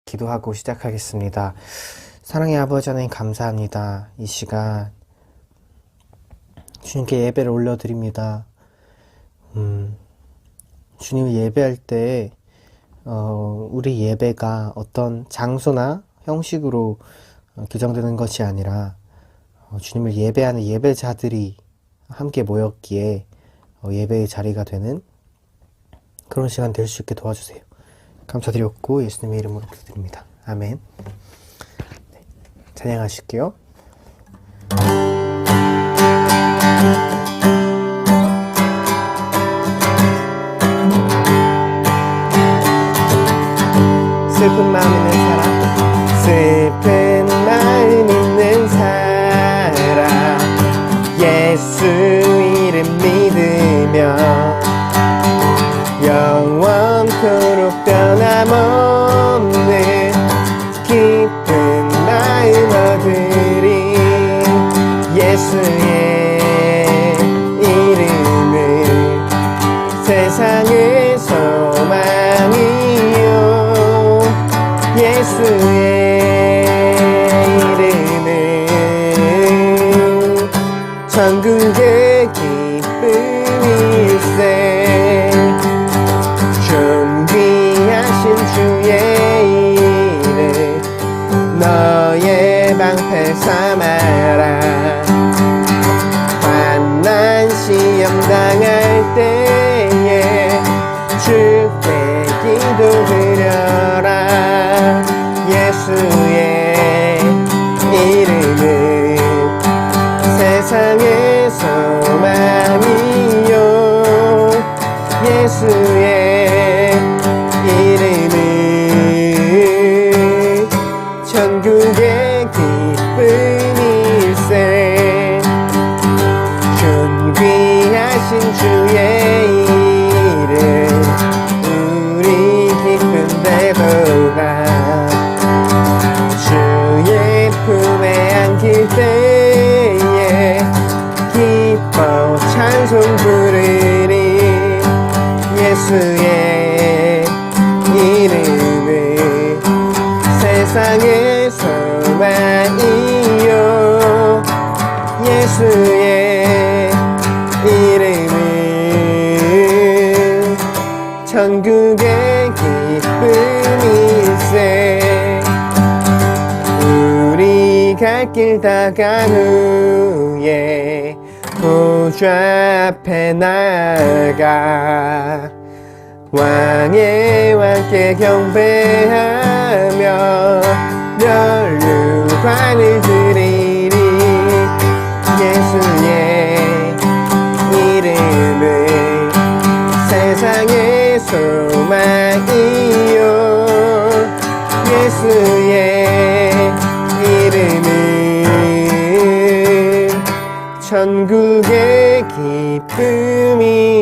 기도하고 시작하겠습니다. 사랑의 아버지 하나님 감사합니다. 이 시간 주님께 예배를 올려드립니다. 주님을 예배할 때 우리 예배가 어떤 장소나 형식으로 규정되는 것이 아니라 주님을 예배하는 예배자들이 함께 모였기에 예배의 자리가 되는 그런 시간 될 수 있게 도와주세요. 감사드렸고 예수님의 이름으로 기도드립니다. 아멘. 네, 찬양하실게요. 슬픈 마음 있는 사람, 슬픈 마음 있는 사람, 예수 이름 믿으며 영원토록 변함없는 깊은 마음 얻으리. 예수의 이름은 세상의 소망이요, 예수의 이름은 천국의 기쁨일세. 존귀하신 주의 이름 너의 방패 삼아라. 환난 시험 당할 때에 주께 기도드려라. 예수의 이름은 세상의 소망이요, 예수의 이름은 천국의 기쁨일세. 존귀하신 주의 이름 우리 기쁜 대도가 주의 품에 안길 때에 기뻐 찬송 부르리. 예수의 이름은 세상의 소망이요, 예수의 이름은 천국의 기쁨일세. 우리 갈 길 다 간 후에 보좌 앞에 나가 왕의 왕께 경배하며 면류관을 드리리. 예수의 이름은 세상의 소망이요, 예수의 이름은 천국의 기쁨일세.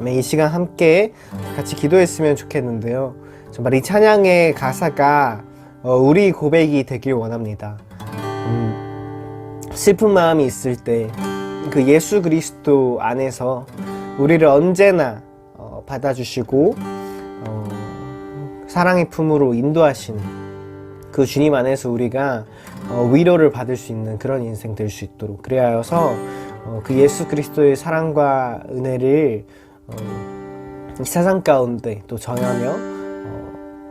이 시간 함께 같이 기도했으면 좋겠는데요. 정말 이 찬양의 가사가 우리 고백이 되길 원합니다. 슬픈 마음이 있을 때 그 예수 그리스도 안에서 우리를 언제나 받아주시고 사랑의 품으로 인도하시는 그 주님 안에서 우리가 위로를 받을 수 있는 그런 인생 될 수 있도록, 그래야 하여서 그 예수 그리스도의 사랑과 은혜를 이 세상 가운데 또 전하며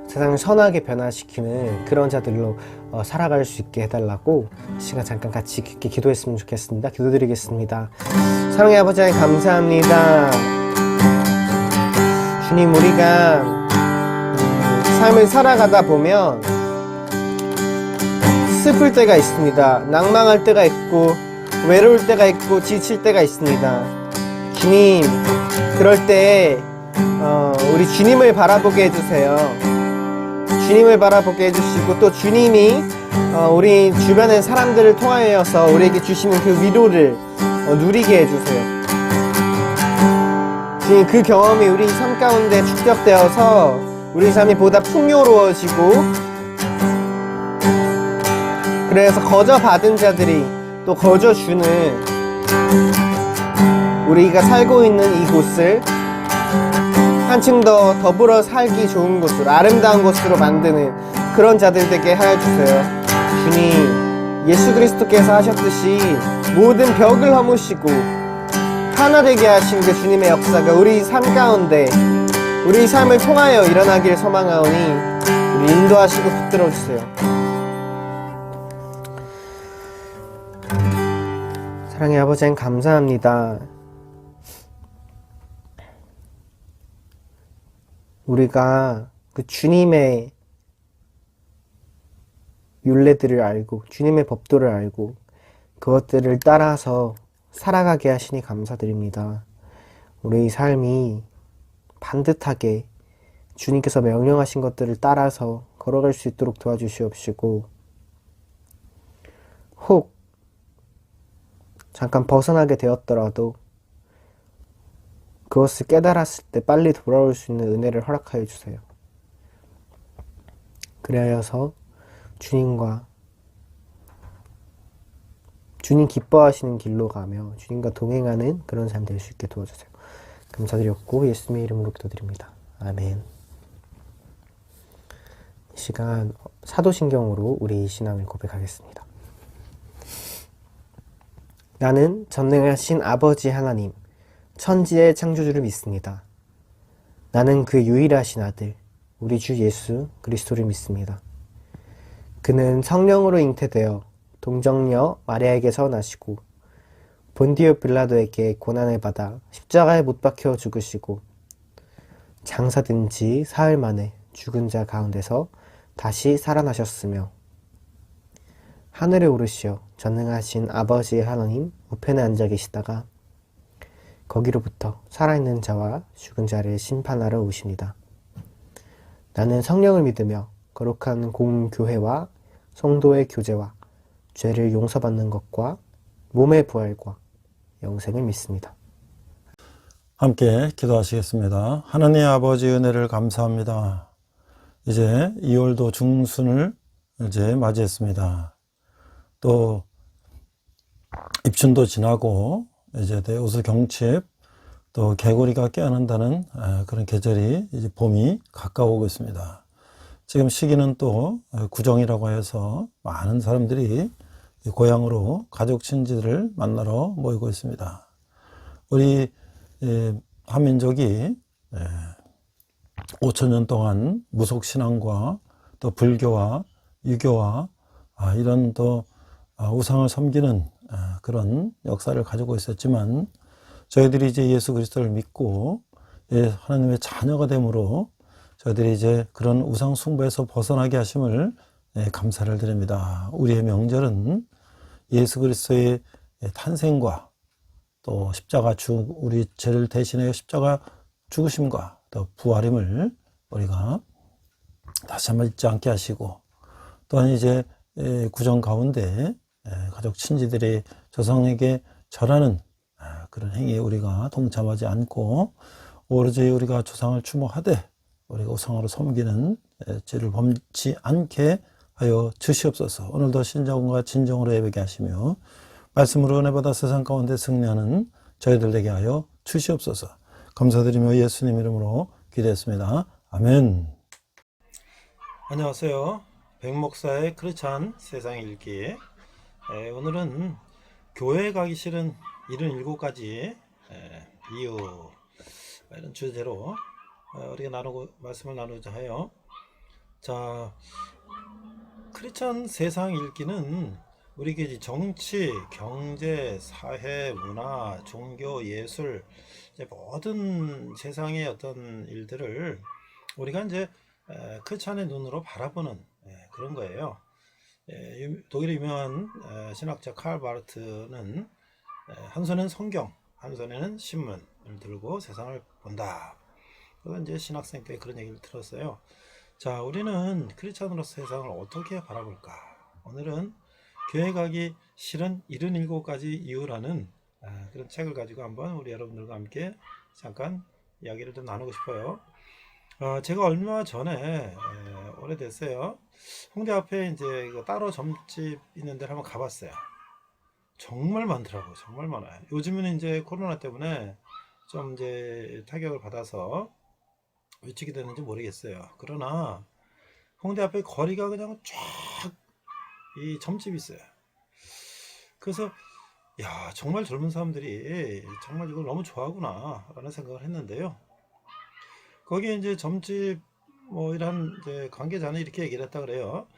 세상을 선하게 변화시키는 그런 자들로 살아갈 수 있게 해달라고 시간 잠깐 같이 깊게 기도했으면 좋겠습니다. 기도드리겠습니다. 사랑의 아버지 하나님 감사합니다. 주님, 우리가 삶을 살아가다 보면 슬플 때가 있습니다. 낭망할 때가 있고 외로울 때가 있고 지칠 때가 있습니다. 주님, 그럴 때 우리 주님을 바라보게 해주세요. 주님을 바라보게 해주시고 또 주님이 우리 주변의 사람들을 통하여서 우리에게 주시는 그 위로를 누리게 해주세요. 주님, 그 경험이 우리 삶 가운데 축적되어서 우리 삶이 보다 풍요로워지고, 그래서 거저 받은 자들이 또 거저 주는 우리가 살고 있는 이곳을 한층 더 더불어 살기 좋은 곳으로, 아름다운 곳으로 만드는 그런 자들 되게 하여 주세요. 주님, 예수 그리스도께서 하셨듯이 모든 벽을 허무시고 하나 되게 하신 그 주님의 역사가 우리 삶 가운데, 우리 삶을 통하여 일어나길 소망하오니 우리 인도하시고 붙들어 주세요. 사랑의 아버지 하나님, 감사합니다. 우리가 그 주님의 율례들을 알고 주님의 법도를 알고 그것들을 따라서 살아가게 하시니 감사드립니다. 우리의 삶이 반듯하게 주님께서 명령하신 것들을 따라서 걸어갈 수 있도록 도와주시옵시고, 혹 잠깐 벗어나게 되었더라도 그것을 깨달았을 때 빨리 돌아올 수 있는 은혜를 허락하여 주세요. 그래서 주님과 주님 기뻐하시는 길로 가며 주님과 동행하는 그런 삶 될 수 있게 도와주세요. 감사드렸고 예수님의 이름으로 기도드립니다. 아멘. 이 시간 사도신경으로 우리 신앙을 고백하겠습니다. 나는 전능하신 아버지 하나님, 천지의 창조주를 믿습니다. 나는 그 유일하신 아들, 우리 주 예수 그리스도를 믿습니다. 그는 성령으로 잉태되어 동정녀 마리아에게서 나시고 본디오 빌라도에게 고난을 받아 십자가에 못 박혀 죽으시고 장사된 지 사흘 만에 죽은 자 가운데서 다시 살아나셨으며 하늘에 오르시어 전능하신 아버지 하나님 우편에 앉아 계시다가 거기로부터 살아있는 자와 죽은 자를 심판하러 오십니다. 나는 성령을 믿으며 거룩한 공교회와 성도의 교제와 죄를 용서받는 것과 몸의 부활과 영생을 믿습니다. 함께 기도하시겠습니다. 하나님 아버지 은혜를 감사합니다. 이제 2월도 중순을 이제 맞이했습니다. 또 입춘도 지나고 이제 대우수 경칩, 또 개구리가 깨어난다는 그런 계절이 이제 봄이 가까워오고 있습니다. 지금 시기는 또 구정이라고 해서 많은 사람들이 고향으로 가족 친지들을 만나러 모이고 있습니다. 우리 한민족이 5천년 동안 무속신앙과 또 불교와 유교와 이런 또 우상을 섬기는 그런 역사를 가지고 있었지만, 저희들이 이제 예수 그리스도를 믿고 하나님의 자녀가 됨으로 저희들이 이제 그런 우상 숭배에서 벗어나게 하심을 감사를 드립니다. 우리의 명절은 예수 그리스도의 탄생과 또 십자가 우리 죄를 대신해 십자가 죽으심과 또 부활임을 우리가 다시 한번 잊지 않게 하시고, 또한 이제 구정 가운데 가족 친지들이 조상에게 절하는 그런 행위에 우리가 동참하지 않고 오로지 우리가 조상을 추모하되 우리가 우상으로 섬기는 죄를 범치 않게 하여 주시옵소서. 오늘도 신정과 진정으로 예배게 하시며 말씀으로 은혜 받아 세상 가운데 승리하는 저희들 되게 하여 주시옵소서. 감사드리며 예수님 이름으로 기도했습니다. 아멘. 안녕하세요. 백목사의 크리스찬 세상 읽기. 오늘은 교회 가기 싫은 77가지 이유, 이런 주제로 우리가 말씀을 나누자 해요. 자, 크리스찬 세상 읽기는 우리에게 정치, 경제, 사회, 문화, 종교, 예술, 모든 세상의 어떤 일들을 우리가 이제 크리스찬의 눈으로 바라보는 그런 거예요. 독일의 유명한 신학자 칼 바르트는 한 손에는 성경, 한 손에는 신문을 들고 세상을 본다. 그건 이제 신학생 때 그런 얘기를 들었어요. 자, 우리는 크리스찬으로서 세상을 어떻게 바라볼까? 오늘은 교회 가기 싫은 77가지 이유라는 그런 책을 가지고 한번 우리 여러분들과 함께 잠깐 이야기를 좀 나누고 싶어요. 제가 얼마 전에 오래됐어요. 홍대 앞에 이제 이거 따로 점집 있는 데를 한번 가봤어요. 정말 많더라고요. 정말 많아요. 요즘은 이제 코로나 때문에 좀 이제 타격을 받아서 외치게 되는지 모르겠어요. 그러나 홍대 앞에 거리가 그냥 쫙 이 점집이 있어요. 그래서 야, 정말 젊은 사람들이 정말 이걸 너무 좋아하구나 라는 생각을 했는데요. 거기에 이제 점집 뭐 이런 이제 관계자는 이렇게 얘기를 했다 그래요.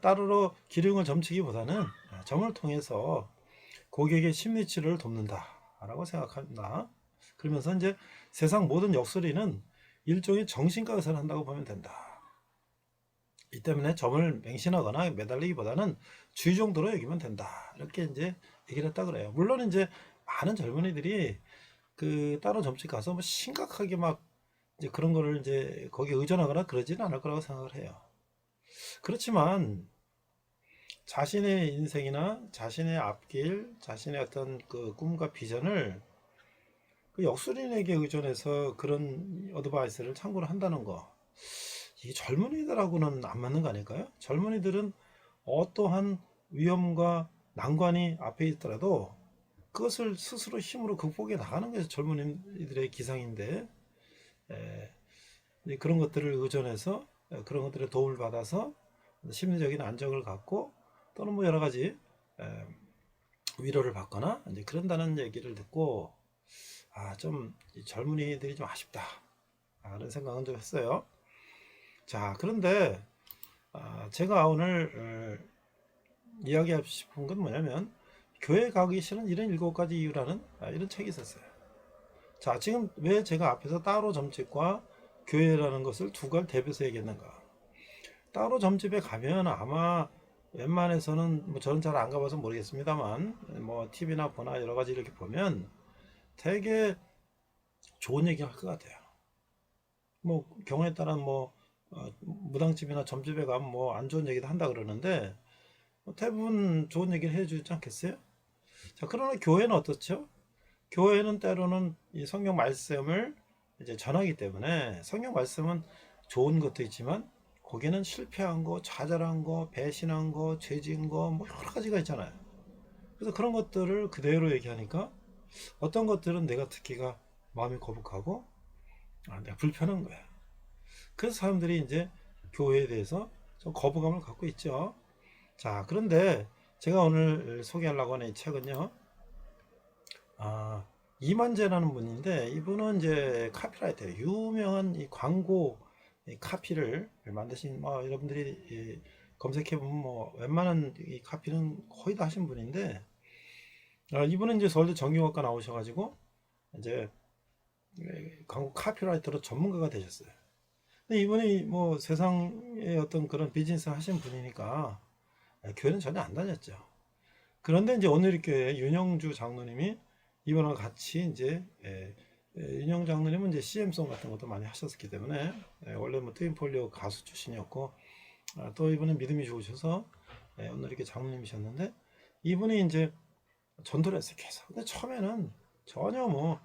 따로 기름을 점치기보다는 점을 통해서 고객의 심리 치료를 돕는다라고 생각한다. 그러면서 이제 세상 모든 역술이는 일종의 정신과 의사를 한다고 보면 된다. 이 때문에 점을 맹신하거나 매달리기보다는 주의 정도로 여기면 된다. 이렇게 이제 얘기를 했다 그래요. 물론 이제 많은 젊은이들이 그 다른 점집 가서 뭐 심각하게 막 이제 그런 거를 이제 거기에 의존하거나 그러지는 않을 거라고 생각을 해요. 그렇지만 자신의 인생이나 자신의 앞길, 자신의 어떤 그 꿈과 비전을 그 역술인에게 의존해서 그런 어드바이스를 참고를 한다는 거. 이게 젊은이들하고는 안 맞는 거 아닐까요? 젊은이들은 어떠한 위험과 난관이 앞에 있더라도 그것을 스스로 힘으로 극복해 나가는 것이 젊은이들의 기상인데, 그런 것들을 의존해서 그런 것들의 도움을 받아서 심리적인 안정을 갖고 또는 뭐 여러 가지 위로를 받거나 이제 그런다는 얘기를 듣고 좀 젊은이들이 좀 아쉽다 그런 생각은 좀 했어요. 자, 그런데 제가 오늘 이야기하고 싶은 건 뭐냐면 교회 가기 싫은 이런 7가지 이유라는 이런 책이 있었어요. 자, 지금 왜 제가 앞에서 따로 점집과 교회라는 것을 두 가지 대비해서 얘기했는가? 따로 점집에 가면 아마 웬만해서는 뭐 저는 잘 안 가봐서 모르겠습니다만 뭐 TV나 보나 여러 가지 이렇게 보면 되게 좋은 얘기 할 것 같아요. 뭐 경우에 따라 뭐 무당집이나 점집에 가면 뭐 안 좋은 얘기도 한다 그러는데 뭐 대부분 좋은 얘기를 해주지 않겠어요? 자, 그러나 교회는 어떻죠? 교회는 때로는 이 성경 말씀을 이제 전하기 때문에 성경 말씀은 좋은 것도 있지만 거기는 실패한 거, 좌절한 거, 배신한 거, 죄진 거, 뭐 여러 가지가 있잖아요. 그래서 그런 것들을 그대로 얘기하니까 어떤 것들은 내가 듣기가 마음이 거북하고 내가 불편한 거야. 그래서 사람들이 이제 교회에 대해서 좀 거부감을 갖고 있죠. 자, 그런데 제가 오늘 소개하려고 하는 이 책은요. 이만재라는 분인데 이분은 이제 카피라이터예요. 유명한 이 광고 이 카피를 만드신 여러분들이 검색해 보면 뭐 웬만한 이 카피는 거의 다 하신 분인데 이분은 이제 서울대 정규학과 나오셔가지고 이제 광고 카피라이터로 전문가가 되셨어요. 근데 이분이 뭐 세상의 어떤 그런 비즈니스 하신 분이니까 교회는 전혀 안 다녔죠. 그런데 이제 오늘교회 윤영주 장로님이 이번과 같이 이제 윤영 장로님은 이제 CM송 같은 것도 많이 하셨기 때문에 원래 뭐 트윈폴리오 가수 출신이었고 또 이분은 믿음이 좋으셔서 오늘 이렇게 장로님이셨는데 이분이 이제 전도를 했어요 계속. 근데 처음에는 전혀 뭐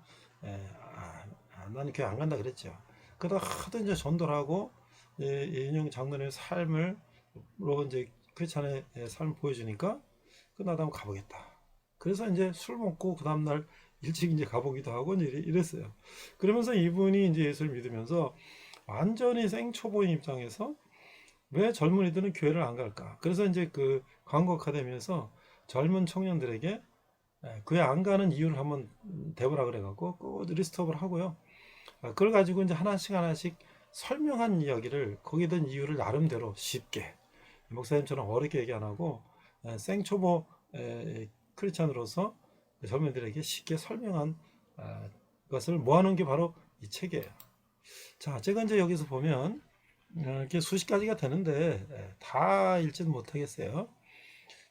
나는 교회 안 간다 그랬죠. 그러다가 하도 이제 전도를 하고 윤영 장로님의 삶을 이제 크리스찬의 삶을 보여주니까 끝나다 하면 가보겠다. 그래서 이제 술 먹고 그 다음날 일찍 이제 가보기도 하고 이랬어요. 그러면서 이분이 이제 예수를 믿으면서 완전히 생초보인 입장에서 왜 젊은이들은 교회를 안 갈까? 그래서 이제 그 광고 아카데미에서 젊은 청년들에게 교회 안 가는 이유를 한번 대보라 그래갖고 그 리스트업을 하고요. 그걸 가지고 이제 하나씩 설명한 이야기를 거기에 대한 이유를 나름대로 쉽게 목사님처럼 어렵게 얘기 안 하고 생초보 크리스찬으로서 젊은이들에게 쉽게 설명한 것을 모아놓은 게 바로 이 책이에요. 자, 제가 이제 여기서 보면 이렇게 수십 가지가 되는데 다 읽지는 못하겠어요.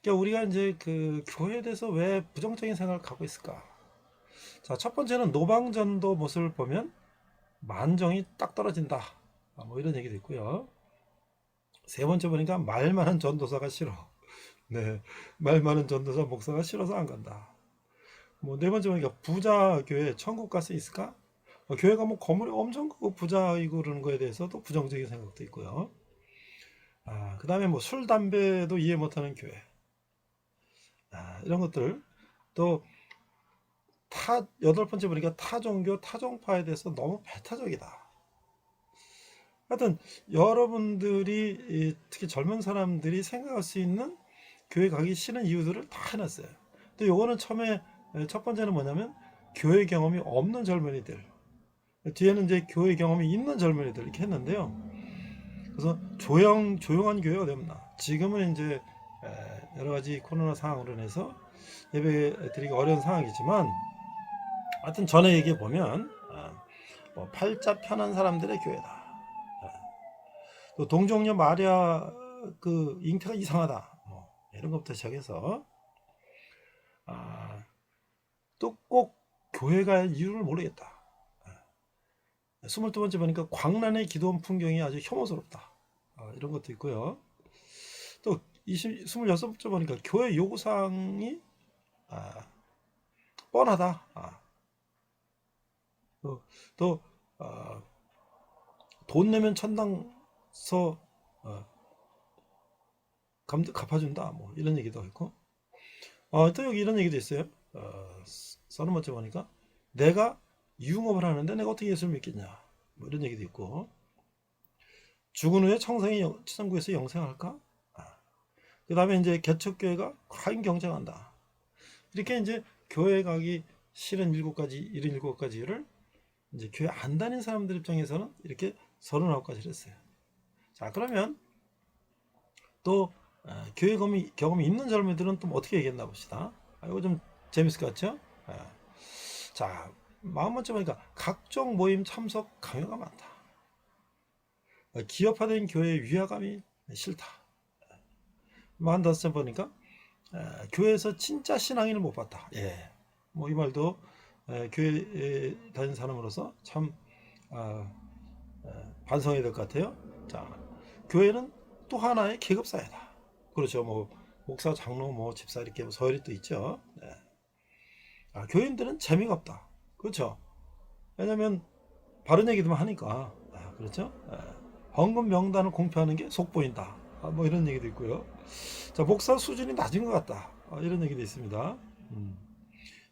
그러니까 우리가 이제 그 교회에 대해서 왜 부정적인 생각을 갖고 있을까? 자, 첫 번째는 노방전도 모습을 보면 만정이 딱 떨어진다. 뭐 이런 얘기도 있고요. 세 번째 보니까 말 많은 전도사가 싫어. 네, 말 많은 전도사 목사가 싫어서 안 간다. 뭐 네 번째 보니까 부자 교회 천국 갈 수 있을까? 교회가 뭐 건물이 엄청 크고 부자이고 그러는 거에 대해서도 부정적인 생각도 있고요. 그 다음에 뭐 술, 담배도 이해 못하는 교회. 이런 것들. 또 여덟 번째 보니까 타종교, 타종파에 대해서 너무 배타적이다. 하여튼 여러분들이 특히 젊은 사람들이 생각할 수 있는 교회 가기 싫은 이유들을 다 해놨어요. 근데 요거는 처음에 첫 번째는 뭐냐면 교회 경험이 없는 젊은이들, 뒤에는 이제 교회 경험이 있는 젊은이들 이렇게 했는데요. 그래서 조용한 교회가 됩니다. 지금은 이제 여러 가지 코로나 상황으로 인해서 예배 드리기 어려운 상황이지만, 하여튼 전에 얘기해 보면 뭐 팔자 편한 사람들의 교회다. 또 동정녀 마리아 그 잉태가 이상하다. 뭐 이런 것부터 시작해서 또 꼭 교회 갈 이유를 모르겠다. 22번째 보니까 광란의 기도원 풍경이 아주 혐오스럽다. 이런 것도 있고요. 또 26번째 보니까 교회 요구사항이 뻔하다. 또 돈 내면 천당서 갚아준다. 뭐 이런 얘기도 있고, 또 여기 이런 얘기도 있어요. 30번째 보니까 내가 유흥업을 하는데 내가 어떻게 예수를 믿겠냐. 뭐 이런 얘기도 있고, 죽은 후에 천상구에서 영생할까? 그 다음에 이제 개척교회가 과연 경쟁한다. 이렇게 이제 교회 가기 싫은 77가지를 이제 교회 안 다닌 사람들 입장에서는 이렇게 39가지를 했어요. 자, 그러면 또 교회 경험이 있는 젊은이들은 또 어떻게 얘기했나 봅시다. 이거 좀 재밌을 것 같죠? 자, 40번째 보니까 각종 모임 참석 강요가 많다. 기업화된 교회의 위화감이 싫다. 45번째 보니까 교회에서 진짜 신앙인을 못 봤다. 예, 뭐 이 말도 교회 다니는 사람으로서 참 반성해야 될 것 같아요. 자, 교회는 또 하나의 계급 사회다. 그렇죠. 뭐 목사, 장로, 뭐 집사 이렇게 서열이 또 있죠. 네. 교인들은 재미가 없다. 그렇죠. 왜냐하면 바른 얘기도만 하니까. 그렇죠. 헌금 명단을 공표하는 게 속보인다. 뭐 이런 얘기도 있고요. 자, 목사 수준이 낮은 것 같다. 이런 얘기도 있습니다.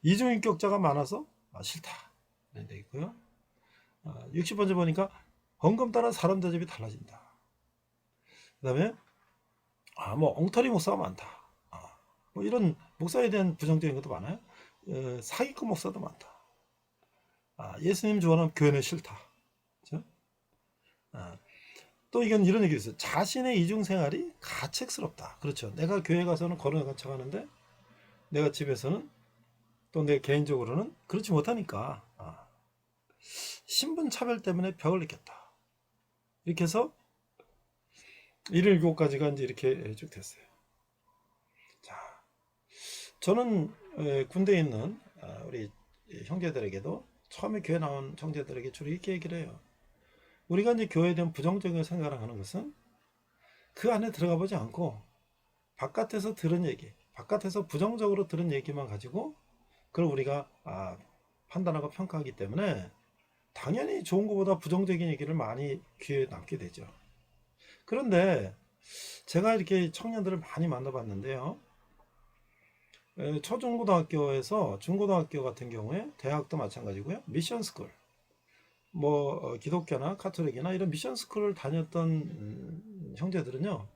이중인격자가 많아서 싫다. 이런 얘기 있고요. 60번째 보니까 헌금 따라 사람 대접이 달라진다. 그 다음에 뭐 엉터리 목사가 많다. 뭐 이런 목사에 대한 부정적인 것도 많아요. 사기꾼 목사도 많다. 예수님 좋아하는 교회는 싫다. 그렇죠? 또 이건 이런 얘기 있어요. 자신의 이중생활이 가책스럽다. 그렇죠. 내가 교회 가서는 거룩한 척하는데 내가 집에서는 또 내 개인적으로는 그렇지 못하니까 신분 차별 때문에 벽을 느꼈다. 이렇게 해서 77가지가 이제 이렇게 쭉 됐어요. 자, 저는 군대에 있는 우리 형제들에게도 처음에 교회 나온 형제들에게 주로 이렇게 얘기를 해요. 우리가 이제 교회에 대한 부정적인 생각을 하는 것은 그 안에 들어가 보지 않고 바깥에서 들은 얘기, 바깥에서 부정적으로 들은 얘기만 가지고 그걸 우리가 판단하고 평가하기 때문에 당연히 좋은 것보다 부정적인 얘기를 많이 귀에 남게 되죠. 그런데 제가 이렇게 청년들을 많이 만나봤는데요. 초중고등학교에서 중고등학교 같은 경우에 대학도 마찬가지고요. 미션스쿨, 뭐 기독교나 카톨릭이나 이런 미션스쿨을 다녔던 형제들은요.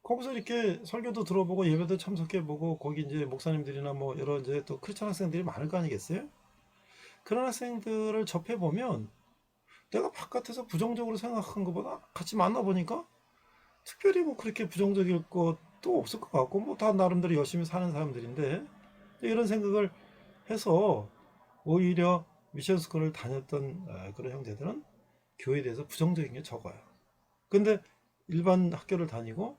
거기서 이렇게 설교도 들어보고 예배도 참석해보고 거기 이제 목사님들이나 뭐 여러 이제 또 크리스찬 학생들이 많을 거 아니겠어요? 그런 학생들을 접해보면 내가 바깥에서 부정적으로 생각한 것보다 같이 만나보니까 특별히 뭐 그렇게 부정적일 것도 없을 것 같고 뭐 다 나름대로 열심히 사는 사람들인데 이런 생각을 해서 오히려 미션스쿨을 다녔던 그런 형제들은 교회에 대해서 부정적인 게 적어요. 근데 일반 학교를 다니고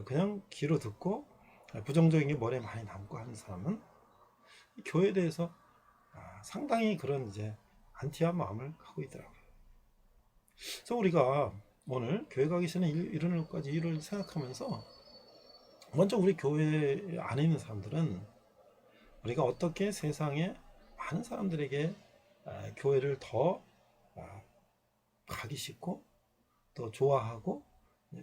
그냥 귀로 듣고 부정적인 게 머리에 많이 남고 하는 사람은 교회에 대해서 상당히 그런 이제 안티한 마음을 갖고 있더라고요. 그래서 우리가 오늘 교회 가기 전에 이런 것까지 일을 생각하면서 먼저 우리 교회 안에 있는 사람들은 우리가 어떻게 세상에 많은 사람들에게 교회를 더 가기 쉽고 또 좋아하고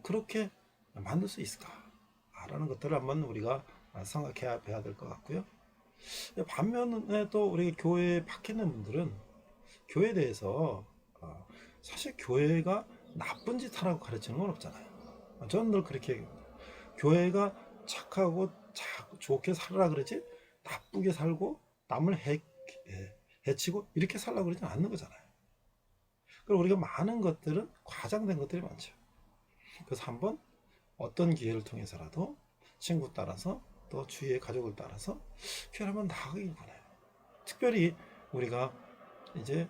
그렇게 만들 수 있을까라는 것들을 한번 우리가 생각해야 될 것 같고요. 반면에 또 우리 교회에 박혀 있는 분들은 교회에 대해서 사실 교회가 나쁜 짓 하라고 가르치는 건 없잖아요. 저는 늘 그렇게 얘기합니다. 교회가 착하고 좋게 살아라 그러지 나쁘게 살고 남을 해치고 이렇게 살라고 그러지 않는 거잖아요. 그리고 우리가 많은 것들은 과장된 것들이 많죠. 그래서 한번 어떤 기회를 통해서라도 친구 따라서 또 주위의 가족을 따라서 교회를 한번 나가길 바라요. 특별히 우리가 이제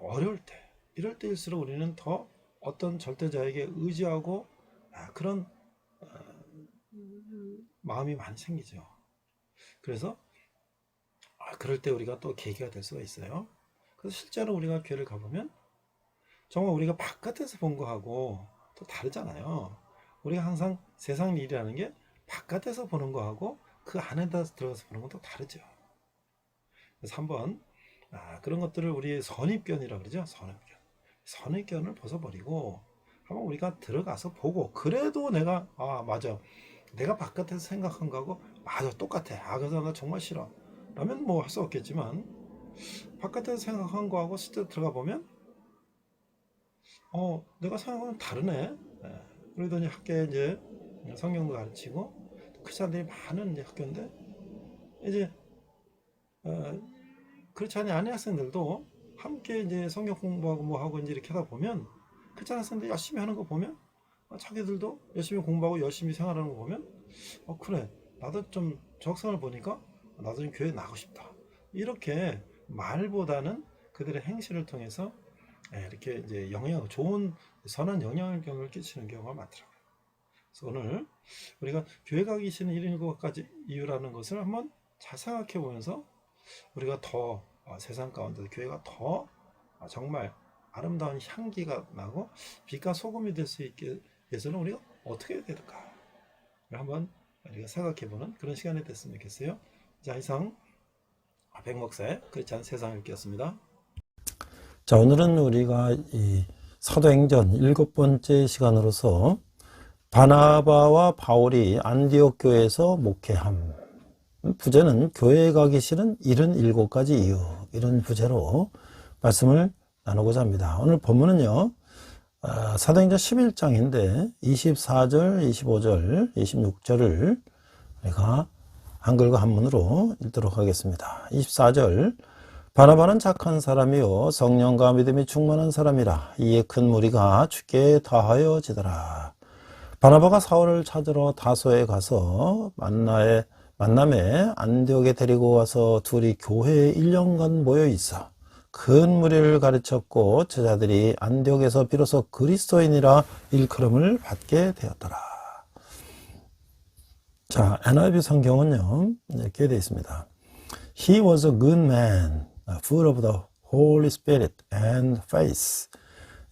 어려울 때, 이럴 때일수록 우리는 더 어떤 절대자에게 의지하고 그런 마음이 많이 생기죠. 그래서 그럴 때 우리가 또 계기가 될 수가 있어요. 그래서 실제로 우리가 교회를 가보면 정말 우리가 바깥에서 본 거하고 또 다르잖아요. 우리가 항상 세상 일이라는 게 바깥에서 보는 거하고 그 안에다 들어가서 보는 건 또 다르죠. 그래서 한번 그런 것들을 우리의 선입견이라고 그러죠. 선입견을 벗어버리고 한번 우리가 들어가서 보고, 그래도 내가 맞아, 내가 바깥에서 생각한 거하고 맞아, 똑같아, 그래서 나 정말 싫어 라면 뭐 할 수 없겠지만, 바깥에서 생각한 거하고 실제로 들어가 보면 내가 생각하는 다르네. 그러더니 학교에 이제 성경도 가르치고 크리스찬들이 많은 이제 학교인데, 이제 그렇지 않은 아내 학생들도 함께 이제 성경 공부하고 뭐 하고 이제 이렇게 하다 보면 크리스찬 학생들 열심히 하는 거 보면 자기들도 열심히 공부하고 열심히 생활하는 거 보면 그래, 나도 좀 저 학생을 보니까 나도 좀 교회 나가고 싶다, 이렇게 말보다는 그들의 행실을 통해서 이렇게 이제 좋은 선한 영향을 끼치는 경우가 많더라고요. 그래서 오늘 우리가 교회 가기 싫은 77가지 이유라는 것을 한번 잘 생각해 보면서 우리가 더 세상 가운데 교회가 더 정말 아름다운 향기가 나고 빛과 소금이 될 수 있게 위해서는 우리가 어떻게 해야 될까 한번 우리가 생각해 보는 그런 시간이 됐으면 좋겠어요. 자, 이상 백목사의 크리스찬 세상 읽기였습니다. 자, 오늘은 우리가 이 사도행전 7번째 시간으로서 바나바와 바울이 안디옥 교회에서 목회함, 부제는 교회에 가기 싫은 77가지 이유, 이런 부제로 말씀을 나누고자 합니다. 오늘 본문은요, 사도행전 11장인데 24절, 25절, 26절을 우리가 한글과 한문으로 읽도록 하겠습니다. 24절, 바나바는 착한 사람이요 성령과 믿음이 충만한 사람이라. 이에 큰 무리가 주께 다하여지더라. 바나바가 사울을 찾으러 다소에 가서 만남에 안디옥에 데리고 와서 둘이 교회에 1년간 모여 있어 큰 무리를 가르쳤고, 제자들이 안디옥에서 비로소 그리스도인이라 일컬음을 받게 되었더라. 자, NIV 성경은요 이렇게 되어 있습니다. He was a good man, full of the Holy Spirit and faith,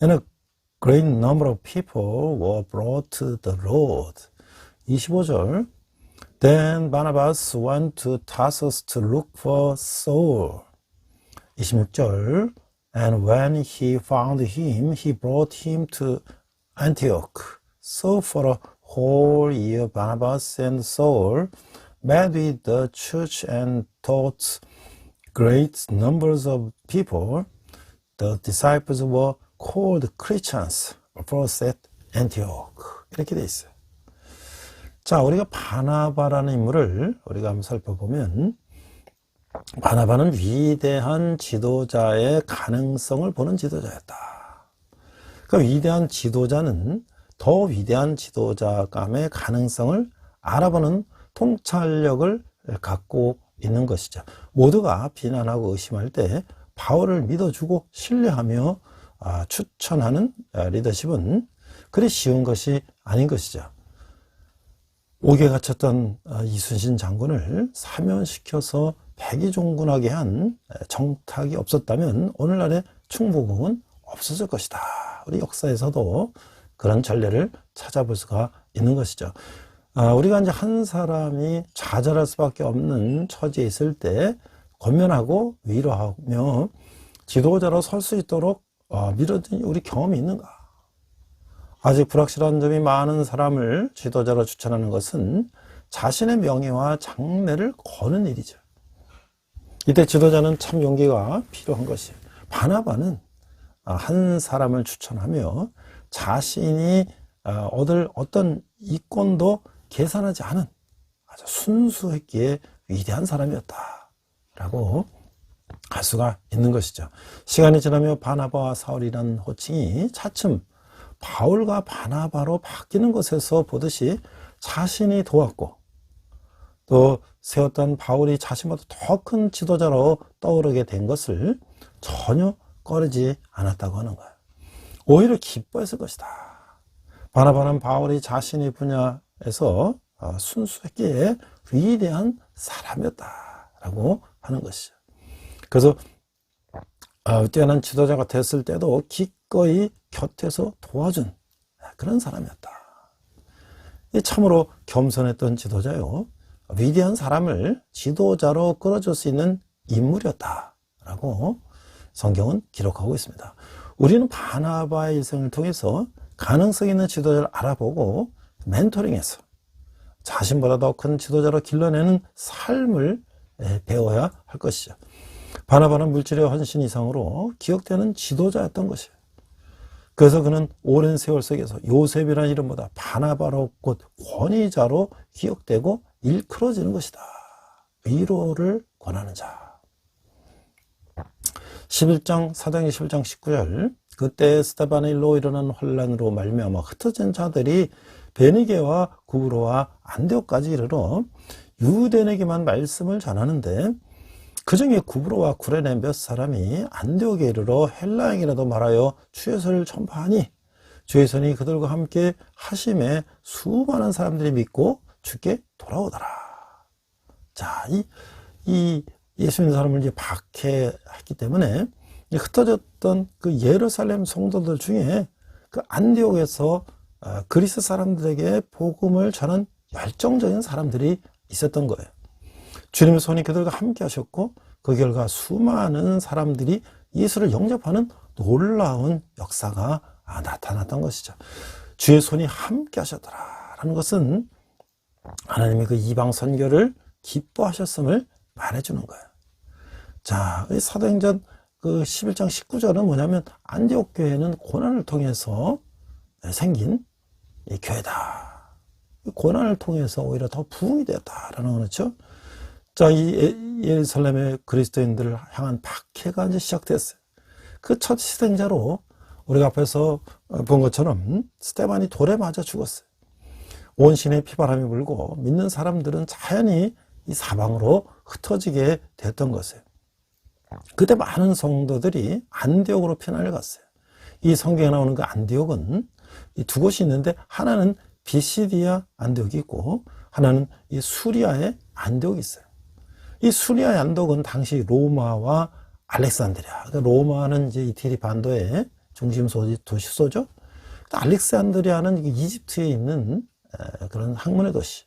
and a great number of people were brought to the Lord. 25절, Then Barnabas went to Tarsus to look for Saul. 26절, And when he found him, he brought him to Antioch. So for a whole year Barnabas and Saul met with the church and taught great numbers of people. The disciples were called Christians first at Antioch. 이렇게 돼 있어요. 자, 우리가 바나바라는 인물을 우리가 한번 살펴보면, 바나바는 위대한 지도자의 가능성을 보는 지도자였다. 그 위대한 지도자는 더 위대한 지도자감의 가능성을 알아보는 통찰력을 갖고 있는 것이죠. 모두가 비난하고 의심할 때 바울을 믿어주고 신뢰하며 추천하는 리더십은 그리 쉬운 것이 아닌 것이죠. 옥에 갇혔던 이순신 장군을 사면시켜서 백의종군하게 한 정탁이 없었다면 오늘날의 충북은 없어질 것이다. 우리 역사에서도 그런 전례를 찾아볼 수가 있는 것이죠. 우리가 이제 한 사람이 좌절할 수밖에 없는 처지에 있을 때 권면하고 위로하며 지도자로 설 수 있도록 밀어준 우리 경험이 있는가? 아직 불확실한 점이 많은 사람을 지도자로 추천하는 것은 자신의 명예와 장래를 거는 일이죠. 이때 지도자는 참 용기가 필요한 것이에요. 바나바는 한 사람을 추천하며 자신이 얻을 어떤 이권도 계산하지 않은 아주 순수했기에 위대한 사람이었다라고 할 수가 있는 것이죠. 시간이 지나며 바나바와 사울이라는 호칭이 차츰 바울과 바나바로 바뀌는 것에서 보듯이 자신이 도왔고 또 세웠던 바울이 자신보다 더 큰 지도자로 떠오르게 된 것을 전혀 꺼리지 않았다고 하는 거예요. 오히려 기뻐했을 것이다. 바나바는 바울이 자신의 분야에서 순수했기에 위대한 사람이었다라고 하는 것이죠. 그래서 뛰어난 지도자가 됐을 때도 기꺼이 곁에서 도와준 그런 사람이었다. 참으로 겸손했던 지도자요. 위대한 사람을 지도자로 끌어줄 수 있는 인물이었다라고 성경은 기록하고 있습니다. 우리는 바나바의 일생을 통해서 가능성 있는 지도자를 알아보고 멘토링해서 자신보다 더 큰 지도자로 길러내는 삶을 배워야 할 것이죠. 바나바는 물질의 헌신 이상으로 기억되는 지도자였던 것이에요. 그래서 그는 오랜 세월 속에서 요셉이라는 이름보다 바나바로 곧 권위자로 기억되고 일컬어지는 것이다. 위로를 권하는 자. 사도행전 11장 19절 그때 스데반일로 일어난 환란으로 말미암아 흩어진 자들이 베니게와 구브로와 안디옥까지 이르러 유대인에게만 말씀을 전하는데 그 중에 구브로와 구레네 몇 사람이 안디옥에 이르러 헬라행이라도 말하여 주의 소리를 전파하니 주의 손이 그들과 함께 하심에 수많은 사람들이 믿고 주께 돌아오더라. 자, 이 예수 믿는 사람을 이제 박해했기 때문에 흩어졌던 그 예루살렘 성도들 중에 그 안디옥에서 그리스 사람들에게 복음을 전한 열정적인 사람들이 있었던 거예요. 주님의 손이 그들과 함께 하셨고 그 결과 수많은 사람들이 예수를 영접하는 놀라운 역사가 나타났던 것이죠. 주의 손이 함께 하셨더라라는 것은 하나님의 그 이방 선교를 기뻐하셨음을 말해주는 거예요. 자, 사도행전 그 11장 19절은 뭐냐면 안디옥 교회는 고난을 통해서 생긴 이 교회다. 고난을 통해서 오히려 더 부흥이 되었다라는 거죠. 자, 이 예루살렘의 그리스도인들을 향한 박해가 이제 시작됐어요. 그 첫 희생자로 우리가 앞에서 본 것처럼 스데반이 돌에 맞아 죽었어요. 온 시내에 피바람이 불고 믿는 사람들은 자연히 이 사방으로 흩어지게 됐던 것이에요. 그때 많은 성도들이 안디옥으로 피난을 갔어요. 이 성경에 나오는 그 안디옥은 이 두 곳이 있는데 하나는 비시디아 안디옥이 있고 하나는 이 수리아의 안디옥이 있어요. 이 수리아의 안디옥은 당시 로마와 알렉산드리아, 그러니까 로마는 이제 이태리 반도의 중심 도시소죠. 알렉산드리아는 이집트에 있는 그런 학문의 도시.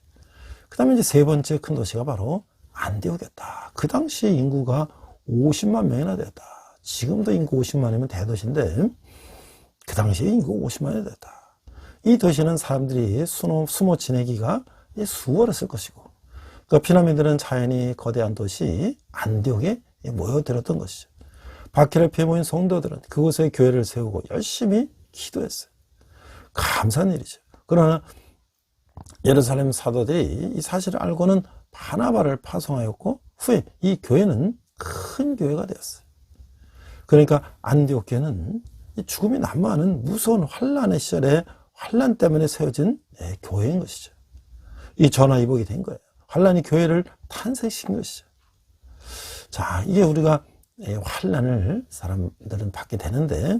그 다음에 이제 세 번째 큰 도시가 바로 안디옥이었다. 그 당시 인구가 50만 명이나 되었다. 지금도 인구 50만이면 대도시인데 그 당시에 인구 50만이 됐다. 이 도시는 사람들이 숨어 지내기가 수월했을 것이고 그 피난민들은 자연히 거대한 도시 안디옥에 모여들었던 것이죠. 박해를 피해 모인 성도들은 그곳에 교회를 세우고 열심히 기도했어요. 감사한 일이죠. 그러나 예루살렘 사도들이 이 사실을 알고는 바나바를 파송하였고 후에 이 교회는 큰 교회가 되었어요. 그러니까 안디옥 교회는 죽음이 난무하는 무서운 환란의 시절에 환란 때문에 세워진 교회인 것이죠. 이 전화위복이 된 거예요. 환란이 교회를 탄생시킨 것이죠. 자, 이게 우리가 환란을 사람들은 받게 되는데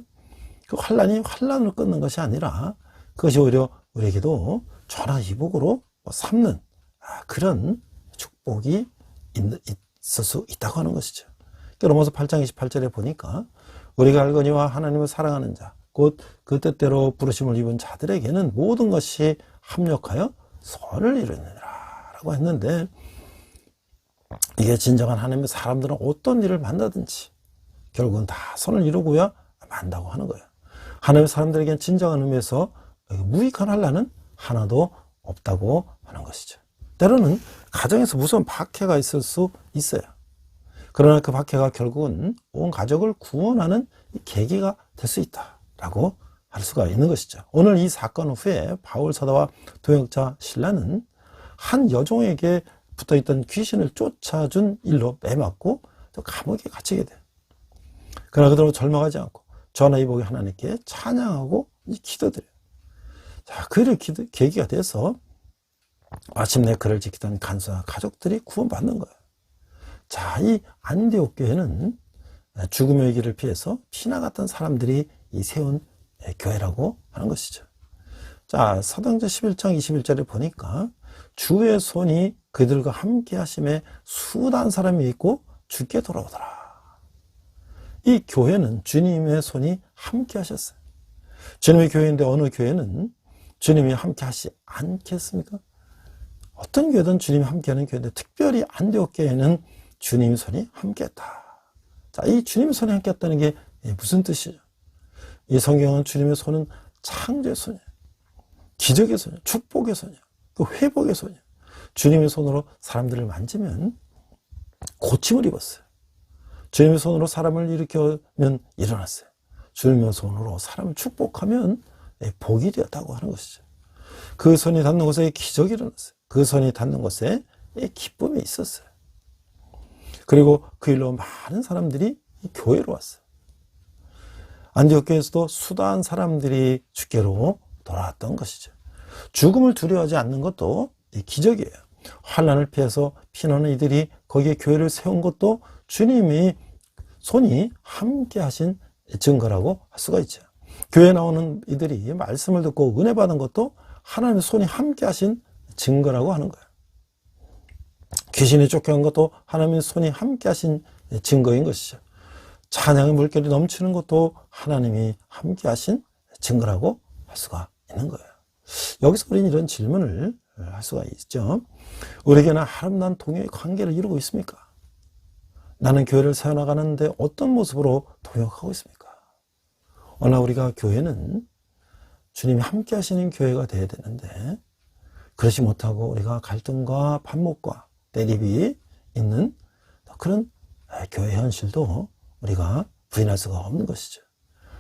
그 환란이 환란으로 끊는 것이 아니라 그것이 오히려 우리에게도 전화위복으로 삼는 그런 축복이 있을 수 있다고 하는 것이죠. 로마서 8장 28절에 보니까 우리가 알거니와 하나님을 사랑하는 자 곧 그 뜻대로 부르심을 입은 자들에게는 모든 것이 합력하여 선을 이루느니라 라고 했는데 이게 진정한 하나님의 사람들은 어떤 일을 만나든지 결국은 다 선을 이루고야 만다고 하는 거예요. 하나님의 사람들에게는 진정한 의미에서 무익한 환난은 하나도 없다고 하는 것이죠. 때로는 가정에서 무서운 박해가 있을 수 있어요. 그러나 그 박해가 결국은 온 가족을 구원하는 계기가 될 수 있다라고 알 수가 있는 것이죠. 오늘 이 사건 후에 바울 사도와 동역자 실라는 한 여종에게 붙어있던 귀신을 쫓아준 일로 매맞고 또 감옥에 갇히게 돼요. 그러나 그대로 절망하지 않고 전하 이복의 하나님께 찬양하고 기도드려요. 자, 그를 계기가 돼서 마침내 그를 지키던 간수와 가족들이 구원받는 거예요. 자, 이 안디옥 교회는 죽음의 길을 피해서 피나갔던 사람들이 세운 교회라고 하는 것이죠. 자, 사도행전 11장 21절에 보니까 주의 손이 그들과 함께 하심에 수단 사람이 있고 주께 돌아오더라. 이 교회는 주님의 손이 함께 하셨어요. 주님의 교회인데 어느 교회는 주님이 함께 하시지 않겠습니까? 어떤 교회든 주님이 함께하는 교회인데 특별히 안디옥 교회는 주님의 손이 함께했다. 자, 이 주님의 손이 함께했다는 게 무슨 뜻이죠? 이 성경은 주님의 손은 창조의 손이에요. 기적의 손이에요. 축복의 손이에요. 그 회복의 손이에요. 주님의 손으로 사람들을 고침을 입었어요. 주님의 손으로 사람을 일으키면 일어났어요. 주님의 손으로 사람을 축복하면 복이 되었다고 하는 것이죠. 그 손이 닿는 곳에 기적이 일어났어요. 그 손이 닿는 곳에 기쁨이 있었어요. 그리고 그 일로 많은 사람들이 교회로 왔어요. 안디옥 교회에서도 수다한 사람들이 주께로 돌아왔던 것이죠. 죽음을 두려워하지 않는 것도 기적이에요. 환난을 피해서 피나는 이들이 거기에 교회를 세운 것도 주님이 손이 함께 하신 증거라고 할 수가 있죠. 교회에 나오는 이들이 말씀을 듣고 은혜 받은 것도 하나님의 손이 함께 하신 증거라고 하는 거예요. 귀신이 쫓겨간 것도 하나님의 손이 함께 하신 증거인 것이죠. 찬양의 물결이 넘치는 것도 하나님이 함께 하신 증거라고 할 수가 있는 거예요. 여기서 우리는 이런 질문을 할 수가 있죠. 우리에게는 아름다운 동역의 관계를 이루고 있습니까? 나는 교회를 세워나가는데 어떤 모습으로 동역하고 있습니까? 워낙 우리가 교회는 주님이 함께 하시는 교회가 되어야 되는데 그렇지 못하고 우리가 갈등과 반목과 대립이 있는 그런 교회 현실도 우리가 부인할 수가 없는 것이죠.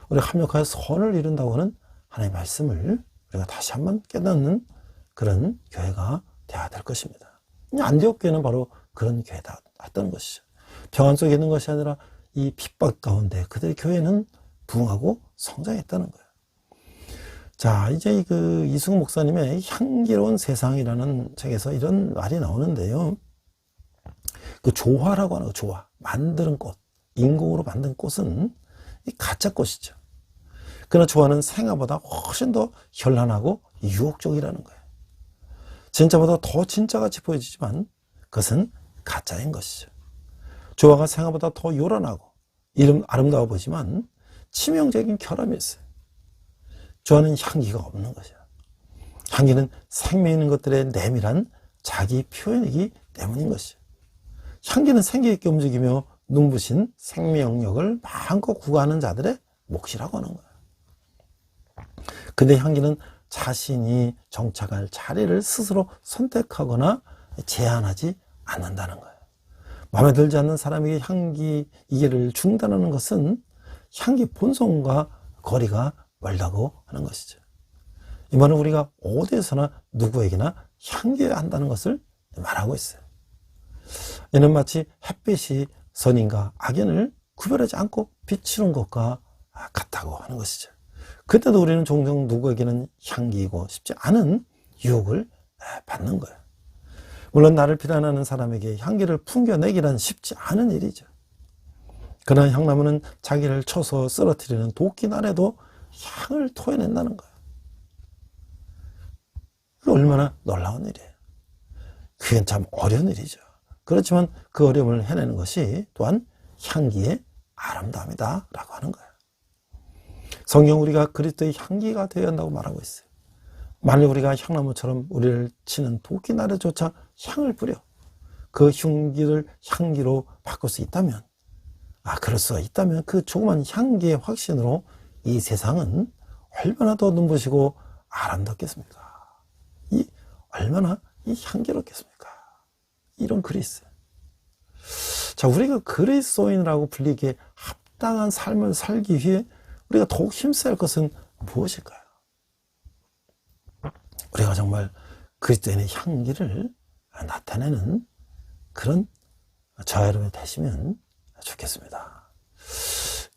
우리가 합력하여 선을 이룬다고 하는 하나님의 말씀을 우리가 다시 한번 깨닫는 그런 교회가 되어야 될 것입니다. 안디옥 교회는 바로 그런 교회다였던 것이죠. 평안 속에 있는 것이 아니라 이 핍박 가운데 그들의 교회는 부흥하고 성장했다는 거예요. 자, 이제 그 이승우 목사님의 향기로운 세상이라는 책에서 이런 말이 나오는데요. 그 조화라고 하는 거, 조화. 만드는 꽃. 인공으로 만든 꽃은 가짜 꽃이죠. 그러나 조화는 생화보다 훨씬 더 현란하고 유혹적이라는 거예요. 진짜보다 더 진짜같이 보여지지만 그것은 가짜인 것이죠. 조화가 생화보다 더 요란하고 아름다워 보이지만 치명적인 결함이 있어요. 조화는 향기가 없는 것이야. 향기는 생명 있는 것들의 내밀한 자기 표현이기 때문인 것이죠. 향기는 생기 있게 움직이며 눈부신 생명력을 마음껏 구가하는 자들의 몫이라고 하는 거예요. 근데 향기는 자신이 정착할 자리를 스스로 선택하거나 제한하지 않는다는 거예요. 마음에 들지 않는 사람에게 향기 이해를 중단하는 것은 향기 본성과 거리가 멀다고 하는 것이죠. 이 말은 우리가 어디에서나 누구에게나 향기해야 한다는 것을 말하고 있어요. 이는 마치 햇빛이 선인과 악인을 구별하지 않고 비치는 것과 같다고 하는 것이죠. 그때도 우리는 종종 누구에게는 향기이고 싶지 않은 유혹을 받는 거예요. 물론 나를 비난하는 사람에게 향기를 풍겨내기란 쉽지 않은 일이죠. 그러나 향나무는 자기를 쳐서 쓰러뜨리는 도끼 난에도 향을 토해낸다는 거예요. 얼마나 놀라운 일이에요. 그게 참 어려운 일이죠. 그렇지만 그 어려움을 해내는 것이 또한 향기의 아름다움이다 라고 하는 거예요. 성경 우리가 그리스도의 향기가 되어야 한다고 말하고 있어요. 만약 우리가 향나무처럼 우리를 치는 도끼 날에조차 향을 뿌려 그 향기로 바꿀 수 있다면, 그럴 수가 있다면 그 조그만 향기의 확신으로 이 세상은 얼마나 더 눈부시고 아름답겠습니까? 얼마나 향기롭겠습니까? 이런 글이 있어요. 자, 우리가 그리스도인이라고 불리기에 합당한 삶을 살기 위해 우리가 더욱 힘써야 할 것은 무엇일까요? 우리가 정말 그리스도인의 향기를 나타내는 그런 저와 여러분이 되시면 좋겠습니다.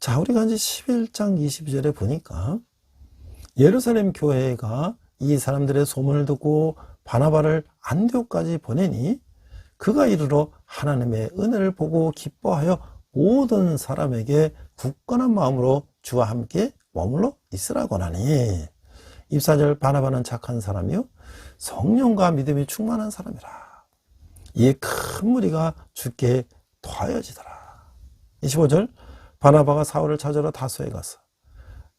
자, 우리가 이제 11장 22절에 보니까 예루살렘 교회가 이 사람들의 소문을 듣고 바나바를 안디옥까지 보내니 그가 이르러 하나님의 은혜를 보고 기뻐하여 모든 사람에게 굳건한 마음으로 주와 함께 머물러 있으라고 하니 24절 바나바는 착한 사람이요 성령과 믿음이 충만한 사람이라. 이에 큰 무리가 주께 더하여지더라. 25절 바나바가 사울을 찾으러 다소에 가서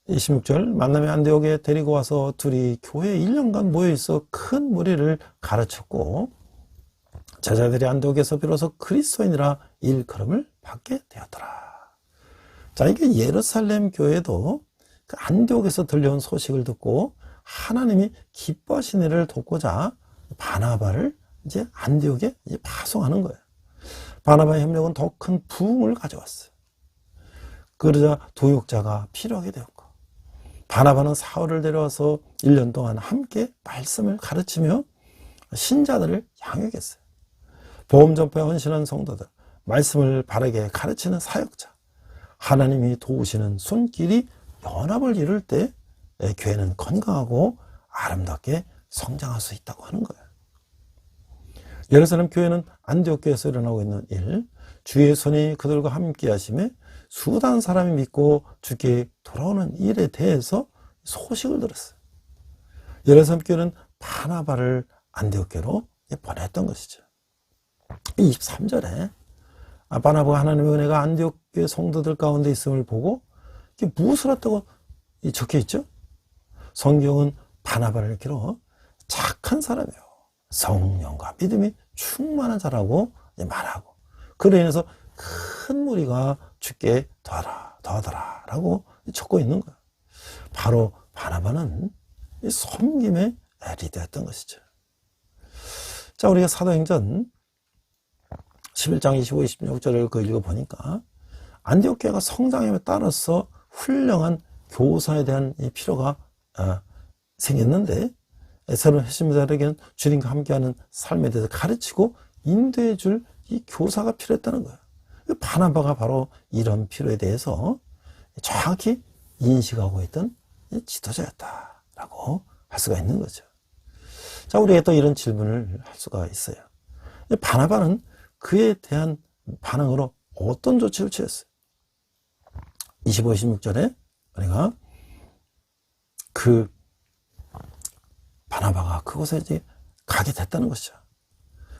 26절 만남의 안디옥에 데리고 와서 둘이 교회에 1년간 모여있어 큰 무리를 가르쳤고 제자들이 안디옥에서 비로소 그리스도인이라 일컬음을 받게 되었더라. 자, 이게 예루살렘 교회도 그 안디옥에서 들려온 소식을 듣고 하나님이 기뻐하신 일을 돕고자 바나바를 이제 안디옥에 이제 파송하는 거예요. 바나바의 협력은 더 큰 부흥을 가져왔어요. 그러자 도역자가 필요하게 되었고 바나바는 사울을 데려와서 1년 동안 함께 말씀을 가르치며 신자들을 양육했어요. 복음 전파에 헌신한 성도들, 말씀을 바르게 가르치는 사역자, 하나님이 도우시는 손길이 연합을 이룰 때 교회는 건강하고 아름답게 성장할 수 있다고 하는 거예요. 예루살렘 교회는 안디옥 교회에서 일어나고 있는 일, 주의 손이 그들과 함께 하심에 수단 사람이 믿고 주께 돌아오는 일에 대해서 소식을 들었어요. 예루살렘 교회는 바나바를 안디옥 교회로 보냈던 것이죠. 23절에 바나바가 하나님의 은혜가 안디옥 교회 성도들 가운데 있음을 보고 이게 무엇을 했다고 적혀 있죠? 성경은 바나바를 기로 착한 사람이에요. 성령과 믿음이 충만한 자라고 말하고 그로 인해서 큰 무리가 주께 더하더라 라고 적고 있는 거예요. 바로 바나바는 섬김의 리더였던 것이죠. 자, 우리가 사도행전 11장 25, 26절을 그 읽어보니까 안디옥 교회가 성장함에 따라서 훌륭한 교사에 대한 필요가 생겼는데 새로운 핵심자들에게는 주님과 함께하는 삶에 대해서 가르치고 인도해 줄 이 교사가 필요했다는 거예요. 바나바가 바로 이런 필요에 대해서 정확히 인식하고 있던 지도자였다라고 할 수가 있는 거죠. 자, 우리가 또 이런 질문을 할 수가 있어요. 바나바는 그에 대한 반응으로 어떤 조치를 취했어요? 25, 26절에 우리가 그 바나바가 그곳에 이제 가게 됐다는 것이죠.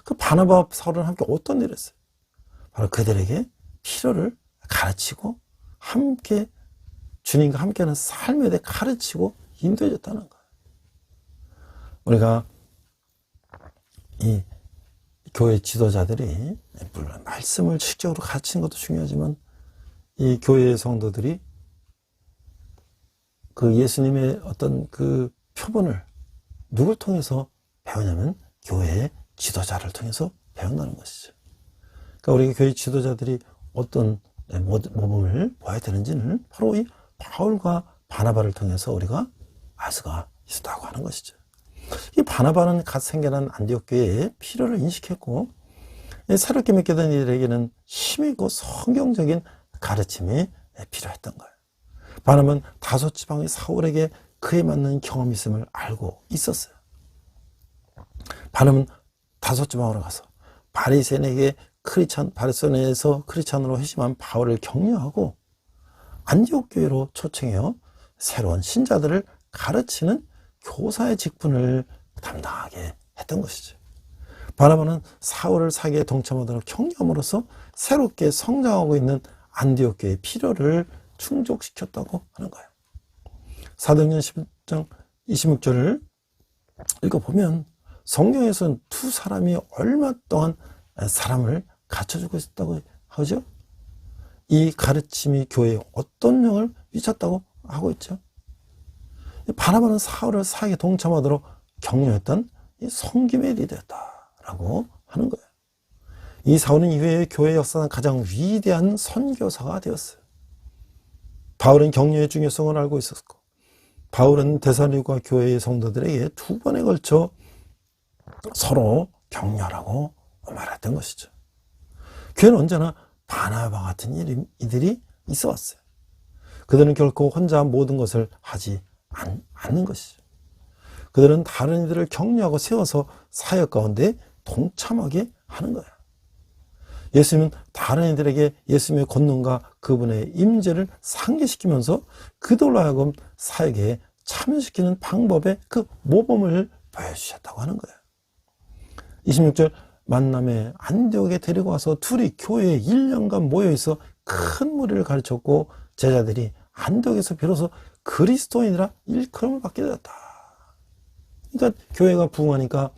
그 바나바와 사울은 함께 어떤 일을 했어요? 바로 그들에게 필요를 가르치고 함께 주님과 함께하는 삶에 대해 가르치고 인도해 줬다는 거예요. 우리가 이 교회 지도자들이 물론 말씀을 실적으로 가르치는 것도 중요하지만 이 교회의 성도들이 그 예수님의 어떤 그 표본을 누굴 통해서 배우냐면 교회의 지도자를 통해서 배운다는 것이죠. 그러니까 우리 교회 지도자들이 어떤 모범을 보아야 되는지는 바로 이 바울과 바나바를 통해서 우리가 알 수가 있었다고 하는 것이죠. 이 바나바는 갓 생겨난 안디옥 교회의 필요를 인식했고 새롭게 믿게 된 이들에게는 힘있고 성경적인 가르침이 필요했던 거예요. 바나바는 다소 지방의 사울에게 그에 맞는 경험이 있음을 알고 있었어요. 바나바는 다소 지방으로 가서 바리새인에게 바리새인에서 크리스찬으로 회심한 바울을 격려하고 안디옥 교회로 초청해요. 새로운 신자들을 가르치는 교사의 직분을 담당하게 했던 것이죠. 바나바는 사울을 사기에 동참하도록 격려함으로써 새롭게 성장하고 있는 안디옥 교회의 필요를 충족시켰다고 하는 거예요. 사도행전 10장 26절을 읽어보면 성경에서는 두 사람이 얼마 동안 사람을 갖춰주고 있었다고 하죠. 이 가르침이 교회에 어떤 영을 미쳤다고 하고 있죠. 바나바는 사울을 사역에 동참하도록 격려했던 이 섬김의 리더였다라고 하는 거예요. 이 사울은 이후에 교회 역사상 가장 위대한 선교사가 되었어요. 바울은 격려의 중요성을 알고 있었고 바울은 데살로니가 교회의 성도들에게 두 번에 걸쳐 서로 격려하라고 말했던 것이죠. 교회는 언제나 바나바 같은 이들이 있어 왔어요. 그들은 결코 혼자 모든 것을 하지 않는 것이죠. 그들은 다른 이들을 격려하고 세워서 사역 가운데 동참하게 하는 거예요. 예수님은 다른 이들에게 예수님의 권능과 그분의 임재를 상기시키면서 그들로 하여금 사역에 참여시키는 방법의 그 모범을 보여주셨다고 하는 거예요. 26절, 만남에 안디옥에 데리고 와서 둘이 교회에 1년간 모여있어 큰 무리를 가르쳤고 제자들이 안디옥에서 비로소 그리스도인이라 일컬음을 받게 되었다. 그러니까 교회가 부흥하니까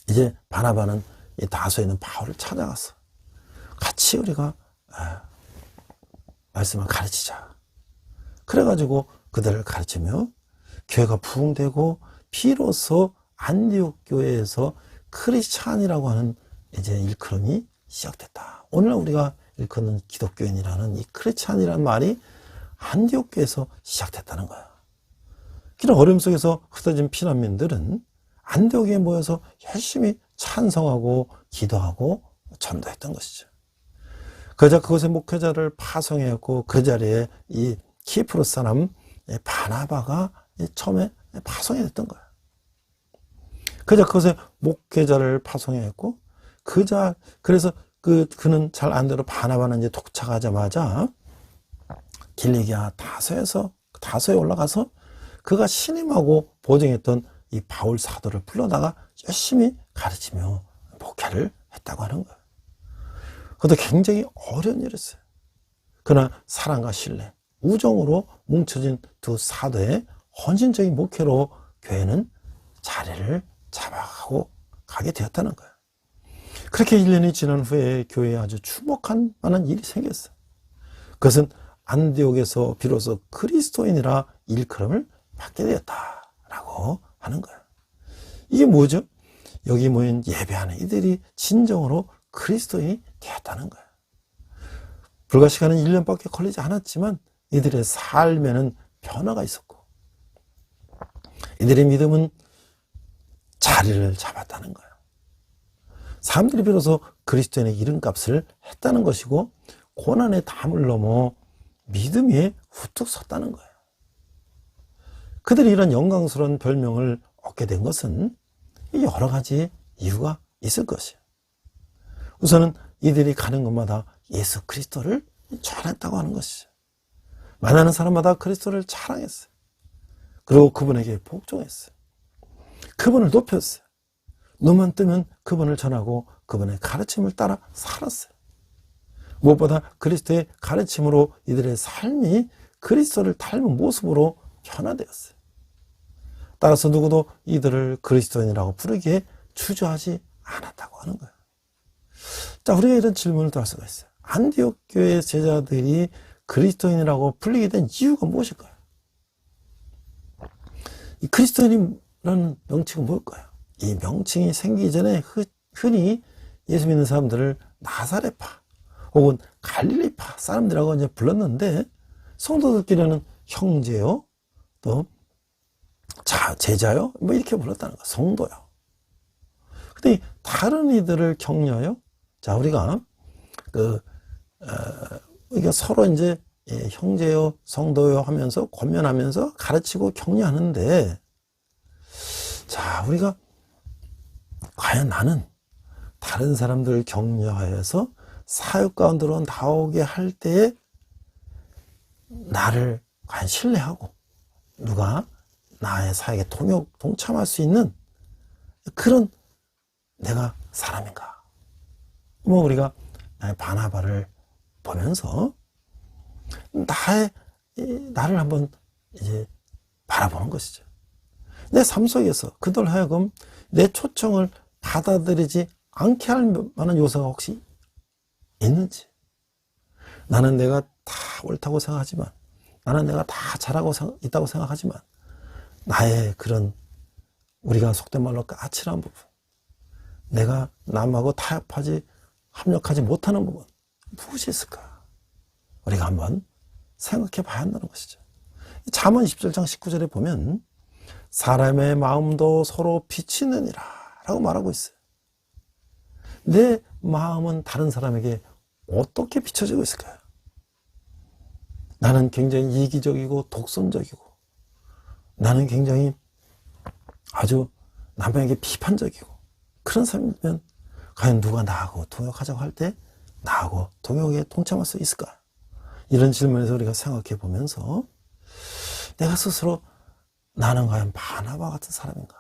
이제 바나바는 이 다소에 있는 바울을 찾아가서 같이 우리가 말씀을 가르치자. 그래가지고 그들을 가르치며 교회가 부흥되고 비로소 안디옥 교회에서 크리스찬이라고 하는 이제 일컬음이 시작됐다. 오늘 우리가 일컫는 기독교인이라는 이 크리스찬이라는 말이 안디옥 교회에서 시작됐다는 거야. 그런 어려움 속에서 흩어진 피난민들은 안디옥에 모여서 열심히 찬성하고 기도하고 전도했던 것이죠. 그러자 그곳의 목회자를 파송했고 그 자리에 이 키프로스 사람 바나바가 처음에 파송이 됐던 거야. 그러자 그것에 목회자를 파송했고 그래서 그는 잘 안 되로 바나바는 이제 도착하자마자 길리기아 다소에 올라가서 그가 신임하고 보증했던 이 바울 사도를 불러다가 열심히 가르치며 목회를 했다고 하는 거예요. 그것도 굉장히 어려운 일이었어요. 그러나 사랑과 신뢰, 우정으로 뭉쳐진 두 사도의 헌신적인 목회로 교회는 자리를 잡아가고 가게 되었다는 거예요. 그렇게 1년이 지난 후에 교회에 아주 주목할 만한 일이 생겼어요. 그것은 안디옥에서 비로소 그리스도인이라 일컬음을 받게 되었다라고 하는 거예요. 이게 뭐죠? 여기 모인 예배하는 이들이 진정으로 그리스도인이 되었다는 거예요. 불과 시간은 1년밖에 걸리지 않았지만 이들의 삶에는 변화가 있었고 이들의 믿음은 자리를 잡았다는 거예요. 사람들이 비로소 그리스도인의 이름값을 했다는 것이고 고난의 담을 넘어 믿음 위에 후뚝 섰다는 거예요. 그들이 이런 영광스러운 별명을 얻게 된 것은 여러 가지 이유가 있을 것이에요. 우선은 이들이 가는 곳마다 예수 그리스도를 전했다고 하는 것이죠. 만나는 사람마다 그리스도를 자랑했어요. 그리고 그분에게 복종했어요. 그분을 높였어요. 눈만 뜨면 그분을 전하고 그분의 가르침을 따라 살았어요. 무엇보다 그리스도의 가르침으로 이들의 삶이 그리스도를 닮은 모습으로 변화되었어요. 따라서 누구도 이들을 그리스도인이라고 부르기에 주저하지 않았다고 하는 거예요. 자, 우리가 이런 질문을 또 할 수가 있어요. 안디옥 교회 제자들이 그리스도인이라고 불리게 된 이유가 무엇일까요? 이 그리스도인이라는 명칭은 뭘까요? 이 명칭이 생기기 전에 흔히 예수 믿는 사람들을 나사렛파 혹은 갈릴리파 사람들이라고 이제 불렀는데 성도들끼리는 형제요, 또 제자요, 뭐 이렇게 불렀다는 거야. 성도요. 근데 다른 이들을 격려요. 자, 우리가 우리가 서로 이제 형제요, 성도요 하면서 권면하면서 가르치고 격려하는데, 자, 우리가 과연 나는 다른 사람들을 격려하여서 사역 가운데로 나오게 할 때에 나를 과연 신뢰하고 누가 나의 사역에 동참할 수 있는 그런 내가 사람인가? 뭐 우리가 나의 바나바를 보면서 나를 한번 이제 바라보는 것이죠. 내 삶 속에서 그들 하여금 내 초청을 받아들이지 않게 할 만한 요소가 혹시 있는지. 나는 내가 다 옳다고 생각하지만, 나는 내가 다 잘하고 있다고 생각하지만, 나의 그런 우리가 속된 말로 까칠한 부분, 내가 남하고 합력하지 못하는 부분, 무엇이 있을까? 우리가 한번 생각해 봐야 한다는 것이죠. 잠언 17장 19절에 보면 사람의 마음도 서로 비치느니라 라고 말하고 있어요. 내 마음은 다른 사람에게 어떻게 비춰지고 있을까요? 나는 굉장히 이기적이고 독선적이고, 나는 굉장히 아주 남에게 비판적이고, 그런 사람이면 과연 누가 나하고 동역하자고 할 때 나하고 동역에 동참할 수 있을까? 이런 질문에서 우리가 생각해 보면서 내가 스스로 나는 과연 바나바 같은 사람인가?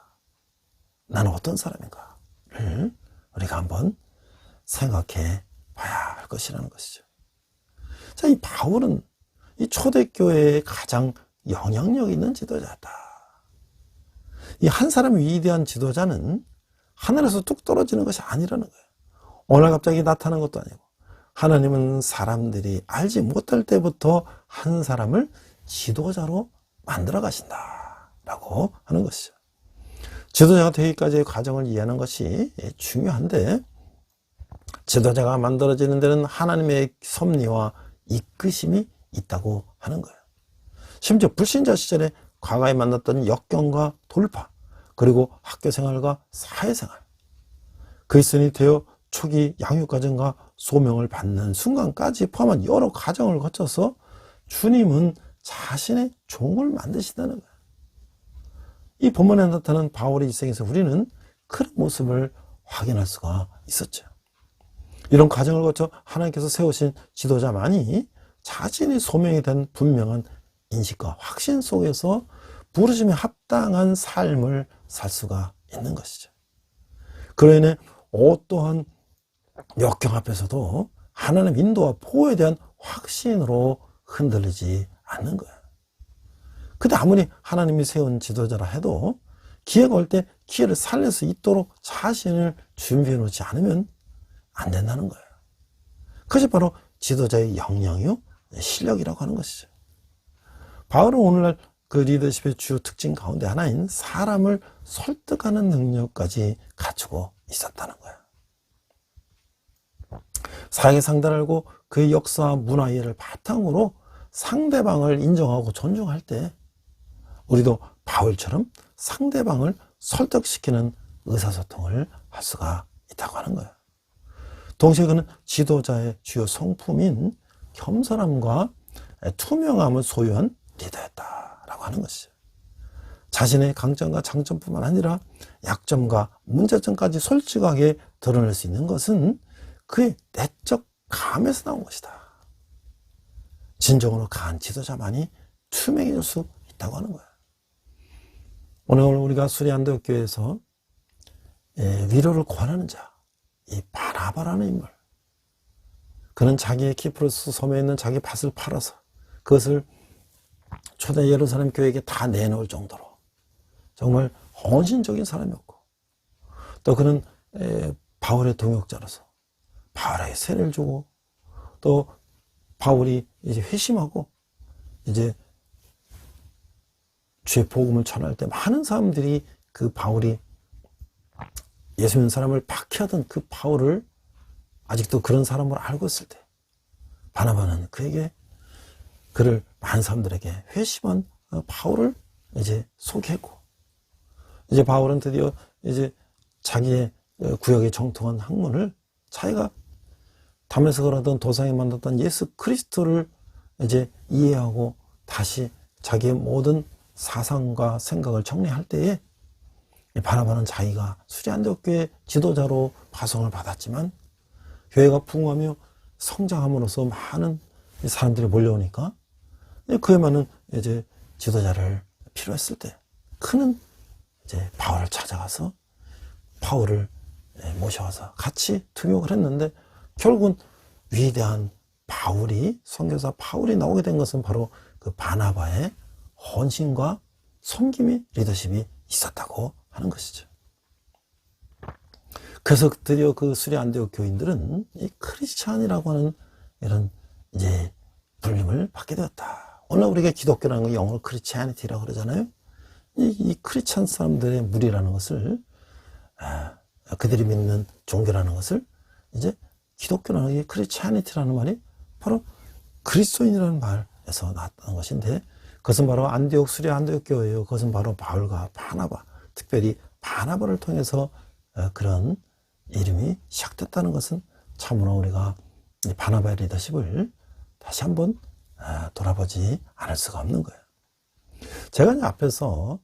나는 어떤 사람인가를 우리가 한번 생각해 봐야 할 것이라는 것이죠. 자, 이 바울은 이 초대교회의 가장 영향력 있는 지도자다. 이 한 사람의 위대한 지도자는 하늘에서 뚝 떨어지는 것이 아니라는 거예요. 오늘 갑자기 나타난 것도 아니고, 하나님은 사람들이 알지 못할 때부터 한 사람을 지도자로 만들어 가신다 라고 하는 것이죠. 지도자가 되기까지의 과정을 이해하는 것이 중요한데, 지도자가 만들어지는 데는 하나님의 섭리와 이끄심이 있다고 하는 거예요. 심지어 불신자 시절에 과거에 만났던 역경과 돌파, 그리고 학교생활과 사회생활, 그리스도인이 되어 초기 양육과정과 소명을 받는 순간까지 포함한 여러 과정을 거쳐서 주님은 자신의 종을 만드신다는 거예요. 이 본문에 나타난 바울의 일생에서 우리는 그런 모습을 확인할 수가 있었죠. 이런 과정을 거쳐 하나님께서 세우신 지도자만이 자신의 소명에 대한 분명한 인식과 확신 속에서 부르심에 합당한 삶을 살 수가 있는 것이죠. 그로 인해 어떠한 역경 앞에서도 하나님의 인도와 보호에 대한 확신으로 흔들리지 않는 거예요. 근데 아무리 하나님이 세운 지도자라 해도 기회가 올 때 기회를 살릴 수 있도록 자신을 준비해 놓지 않으면 안 된다는 거예요. 그것이 바로 지도자의 역량이요, 실력이라고 하는 것이죠. 바울은 오늘날 그 리더십의 주요 특징 가운데 하나인 사람을 설득하는 능력까지 갖추고 있었다는 거예요. 사역의 상대를 알고 그의 역사와 문화 이해를 바탕으로 상대방을 인정하고 존중할 때 우리도 바울처럼 상대방을 설득시키는 의사소통을 할 수가 있다고 하는 거예요. 동시에 그는 지도자의 주요 성품인 겸손함과 투명함을 소유한 리더였다라고 하는 것이죠. 자신의 강점과 장점뿐만 아니라 약점과 문제점까지 솔직하게 드러낼 수 있는 것은 그의 내적 감에서 나온 것이다. 진정으로 강한 지도자만이 투명해질 수 있다고 하는 거예요. 오늘 우리가 수리안도교회에서 위로를 권하는 자, 이 바나바라는 인물, 그는 자기의 키프로스 섬에 있는 자기 밭을 팔아서 그것을 초대 예루살렘 교회에게 다 내놓을 정도로 정말 헌신적인 사람이었고, 또 그는 바울의 동역자로서 바울에게 세례를 주고, 또 바울이 이제 회심하고 이제 주의 복음을 전할 때 많은 사람들이 그 바울이 예수 믿는 사람을 박해하던 그 바울을 아직도 그런 사람으로 알고 있을 때 바나바는 그에게 그를 많은 사람들에게 회심한 바울을 이제 소개했고, 이제 바울은 드디어 이제 자기의 구역에 정통한 학문을 자기가 담에서 하던 도상에 만났던 예수 그리스도를 이제 이해하고 다시 자기의 모든 사상과 생각을 정리할 때에 바나바는 자기가 수리안디옥교회 지도자로 파송을 받았지만 교회가 부흥하며 성장함으로써 많은 사람들이 몰려오니까 그에 맞는 이제 지도자를 필요했을 때 그는 이제 바울을 찾아가서 바울을 모셔와서 같이 등용을 했는데, 결국은 위대한 바울이, 선교사 바울이 나오게 된 것은 바로 그 바나바의 헌신과 섬김이, 리더십이 있었다고 하는 것이죠. 그래서 드디어 그 수리안디옥 교인들은 이 크리스찬이라고 하는 이런 이제 불림을 받게 되었다. 오늘 우리가 기독교라는 건 영어로 크리스찬이티라고 그러잖아요. 이 크리스찬 사람들의 무리라는 것을, 그들이 믿는 종교라는 것을 이제 기독교라는 게 크리스찬이티라는 말이 바로 그리스도인이라는 말에서 나왔다는 것인데, 그것은 바로 안디옥 수리 안디옥 교회예요. 그것은 바로 바울과 바나바, 특별히 바나바를 통해서 그런 이름이 시작됐다는 것은 참으로 우리가 이 바나바의 리더십을 다시 한번 돌아보지 않을 수가 없는 거예요. 제가 이제 앞에서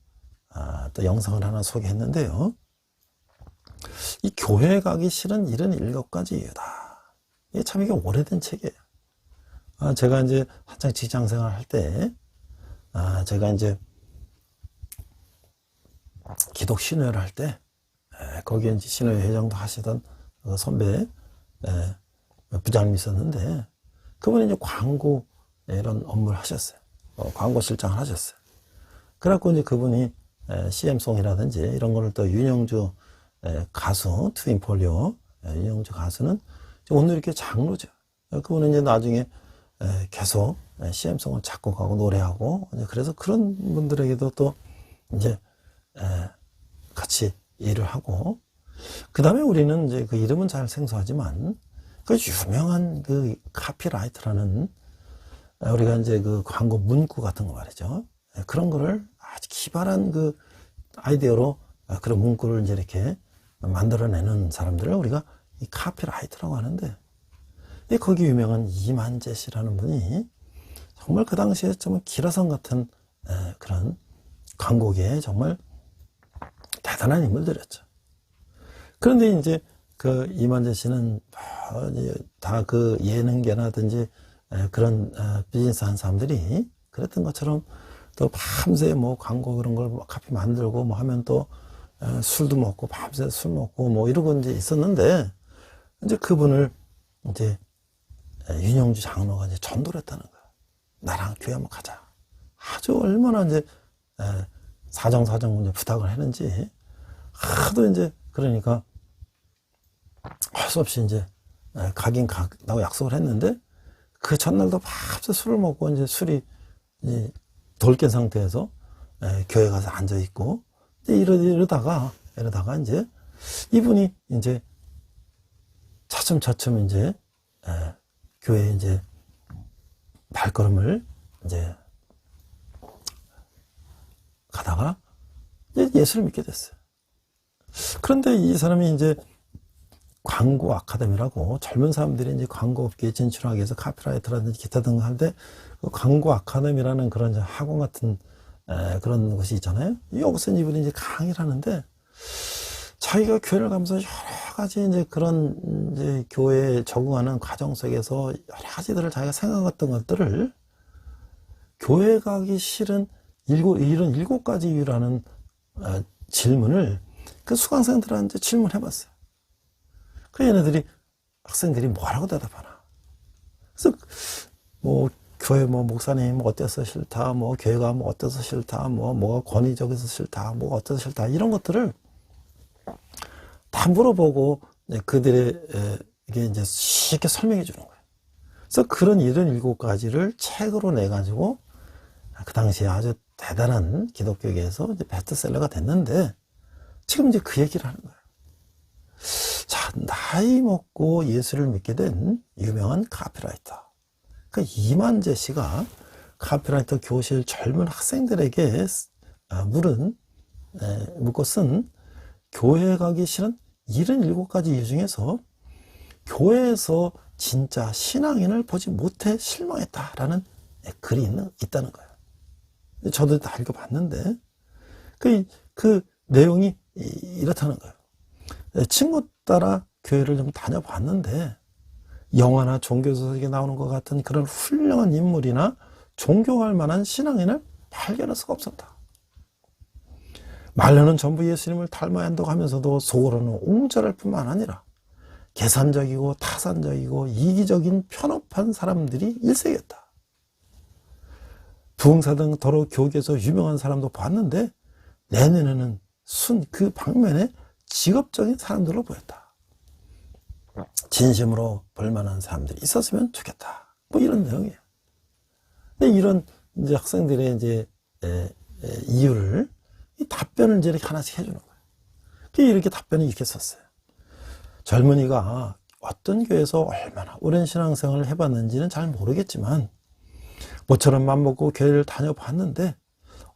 또 영상을 하나 소개했는데요. 이 교회 가기 싫은 77가지 이유다. 이게 참 이게 오래된 책이에요. 제가 이제 한창 직장 생활 할 때, 제가 이제 기독 신회를 할 때, 거기에 이제 신회 회장도 하시던 선배, 부장님이 있었는데, 그분이 이제 광고 이런 업무를 하셨어요. 광고 실장을 하셨어요. 그래갖고 이제 그분이 CM송이라든지 이런 거를 또 윤영주 가수, 트윈폴리오 윤영주 가수는 오늘 이렇게 장로죠. 그분은 이제 나중에 계속 CM송을 작곡하고 노래하고, 그래서 그런 분들에게도 또 이제 같이 일을 하고, 그 다음에 우리는 이제 그 이름은 잘 생소하지만 그 유명한 그 카피라이터라는, 우리가 이제 그 광고 문구 같은 거 말이죠. 그런 거를 아주 기발한 그 아이디어로 그런 문구를 이제 이렇게 만들어내는 사람들을 우리가 이 카피라이터라고 하는데, 거기 유명한 이만재 씨라는 분이 정말 그 당시에 정말 기라성 같은 그런 광고계에 정말 대단한 인물들이었죠. 그런데 이제 그 이만재 씨는 다 그 예능계라든지 그런 비즈니스 한 사람들이 그랬던 것처럼 또 밤새 뭐 광고 그런 걸 카피 만들고 뭐 하면 또 술도 먹고 밤새 술 먹고 뭐 이러고 이제 있었는데, 이제 그분을 이제 윤영주 장로가 이제 전도를 했다는 거야. 나랑 교회 한번 가자. 아주 얼마나 이제 사정사정 이제 부탁을 했는지 하도 이제 그러니까 할 수 없이 이제 가긴 가다고 약속을 했는데, 그 전날도 밤새 술을 먹고 이제 술이 덜 깬 상태에서 교회 가서 앉아 있고, 이러다가 이제 이분이 이제 차츰차츰 이제 교회에 이제 발걸음을 이제 가다가 이제 예수를 믿게 됐어요. 그런데 이 사람이 이제 광고 아카데미라고 젊은 사람들이 이제 광고 업계에 진출하기 위해서 카피라이터라든지 기타 등등 할 때 그 광고 아카데미라는 그런 학원 같은 그런 것이 있잖아요. 여기서 이분이 이제 강의를 하는데, 자기가 교회를 가면서 여러 가지 이제 그런 이제 교회에 적응하는 과정 속에서 여러 가지들을 자기가 생각했던 것들을 교회 가기 싫은 이런 7가지 이유라는 질문을 그 수강생들한테 질문해 봤어요. 그 얘네들이, 학생들이 뭐라고 대답하나. 그래서 뭐 교회 뭐 목사님 어때서 싫다, 뭐 교회가 뭐 어때서 싫다, 뭐가 권위적에서 싫다, 뭐가 어때서 싫다, 이런 것들을 다 물어보고 그들의 이게 이제 쉽게 설명해 주는 거예요. 그래서 그런 77가지를 책으로 내 가지고 그 당시에 아주 대단한 기독교계에서 이제 베스트셀러가 됐는데, 지금 이제 그 얘기를 하는 거예요. 자, 나이 먹고 예수를 믿게 된 유명한 카피라이터, 그 이만재 씨가 카피라이터 교실 젊은 학생들에게 묻고 쓴 교회 가기 싫은 77가지 이유 중에서 교회에서 진짜 신앙인을 보지 못해 실망했다라는 글이 있다는 거예요. 저도 다 읽어봤는데 그 내용이 이렇다는 거예요. 친구 따라 교회를 좀 다녀봤는데, 영화나 종교소설에 나오는 것 같은 그런 훌륭한 인물이나 존경할 만한 신앙인을 발견할 수가 없었다. 말로는 전부 예수님을 닮아야 한다고 하면서도 속으로는 옹졸할 뿐만 아니라 계산적이고 타산적이고 이기적인 편협한 사람들이 일색이었다. 부흥사 등 더러 교계에서 유명한 사람도 봤는데, 내 눈에는 그 방면에 직업적인 사람들로 보였다. 진심으로 볼만한 사람들이 있었으면 좋겠다. 뭐 이런 내용이에요. 근데 이런 이제 학생들의 이제 이유를, 이 답변을 이제 이렇게 하나씩 해주는 거예요. 이렇게 답변을 이렇게 썼어요. 젊은이가 어떤 교회에서 얼마나 오랜 신앙생활을 해봤는지는 잘 모르겠지만, 모처럼 맘먹고 교회를 다녀봤는데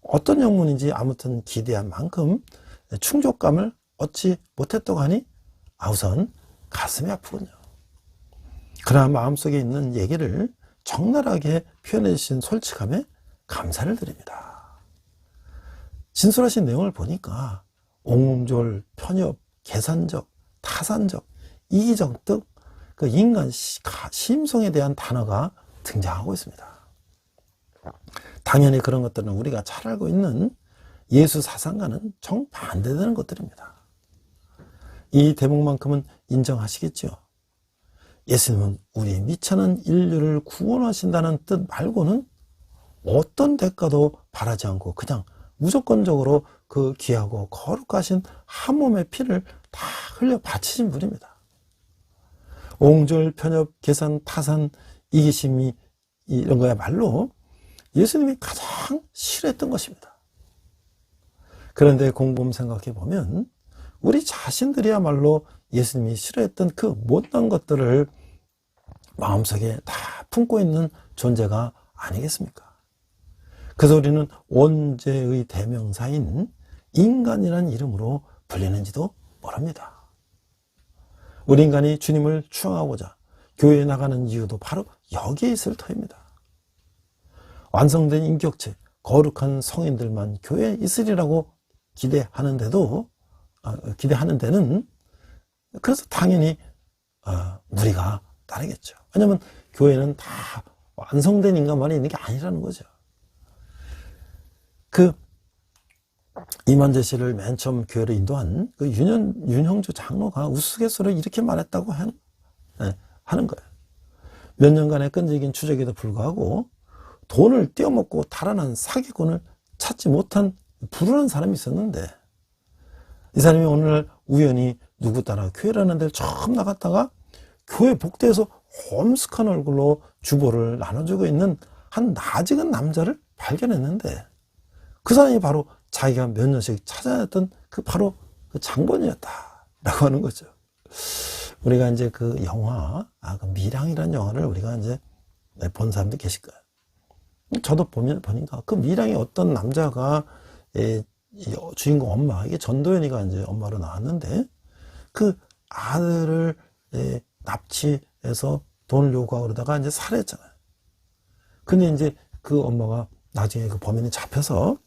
어떤 영문인지 아무튼 기대한 만큼 충족감을 얻지 못했다고 하니 우선 가슴이 아프군요. 그러나 마음속에 있는 얘기를 적나라하게 표현해 주신 솔직함에 감사를 드립니다. 진술하신 내용을 보니까 옹졸, 편협, 계산적, 타산적, 이기적 등 그 인간 심성에 대한 단어가 등장하고 있습니다. 당연히 그런 것들은 우리가 잘 알고 있는 예수 사상과는 정반대되는 것들입니다. 이 대목만큼은 인정하시겠죠? 예수님은 우리 미천한 인류를 구원하신다는 뜻 말고는 어떤 대가도 바라지 않고 그냥 무조건적으로 그 귀하고 거룩하신 한 몸의 피를 다 흘려 바치신 분입니다. 옹졸, 편협, 계산, 타산, 이기심이 이런 거야말로 예수님이 가장 싫어했던 것입니다. 그런데 곰곰 생각해 보면 우리 자신들이야말로 예수님이 싫어했던 그 못난 것들을 마음속에 다 품고 있는 존재가 아니겠습니까? 그래서 우리는 원죄의 대명사인 인간이라는 이름으로 불리는지도 모릅니다. 우리 인간이 주님을 추앙하고자 교회에 나가는 이유도 바로 여기에 있을 터입니다. 완성된 인격체, 거룩한 성인들만 교회에 있으리라고 기대하는 데는 그래서 당연히 무리가 따르겠죠. 왜냐하면 교회는 다 완성된 인간만 있는 게 아니라는 거죠. 그 이만재 씨를 맨 처음 교회를 인도한 그 윤형주 장로가 우스갯소리로 이렇게 말했다고 하는 거예요. 몇 년간의 끈질긴 추적에도 불구하고 돈을 떼어먹고 달아난 사기꾼을 찾지 못한 불운한 사람이 있었는데 이 사람이 오늘날 우연히 누구 따라 교회라는 데를 처음 나갔다가 교회 복도에서 험숙한 얼굴로 주보를 나눠주고 있는 한 나직한 남자를 발견했는데 그 사람이 바로 자기가 몇 년씩 찾아냈던 바로 그 장본이었다라고 하는 거죠. 우리가 이제 그 영화, 그 미량이라는 영화를 우리가 이제 본 사람도 계실 거예요. 저도 보니까 그 미량의 어떤 남자가 주인공 엄마, 이게 전도연이가 이제 엄마로 나왔는데 그 아들을 납치해서 돈을 요구하고 그러다가 이제 살해했잖아요. 근데 이제 그 엄마가 나중에 그 범인이 잡혀서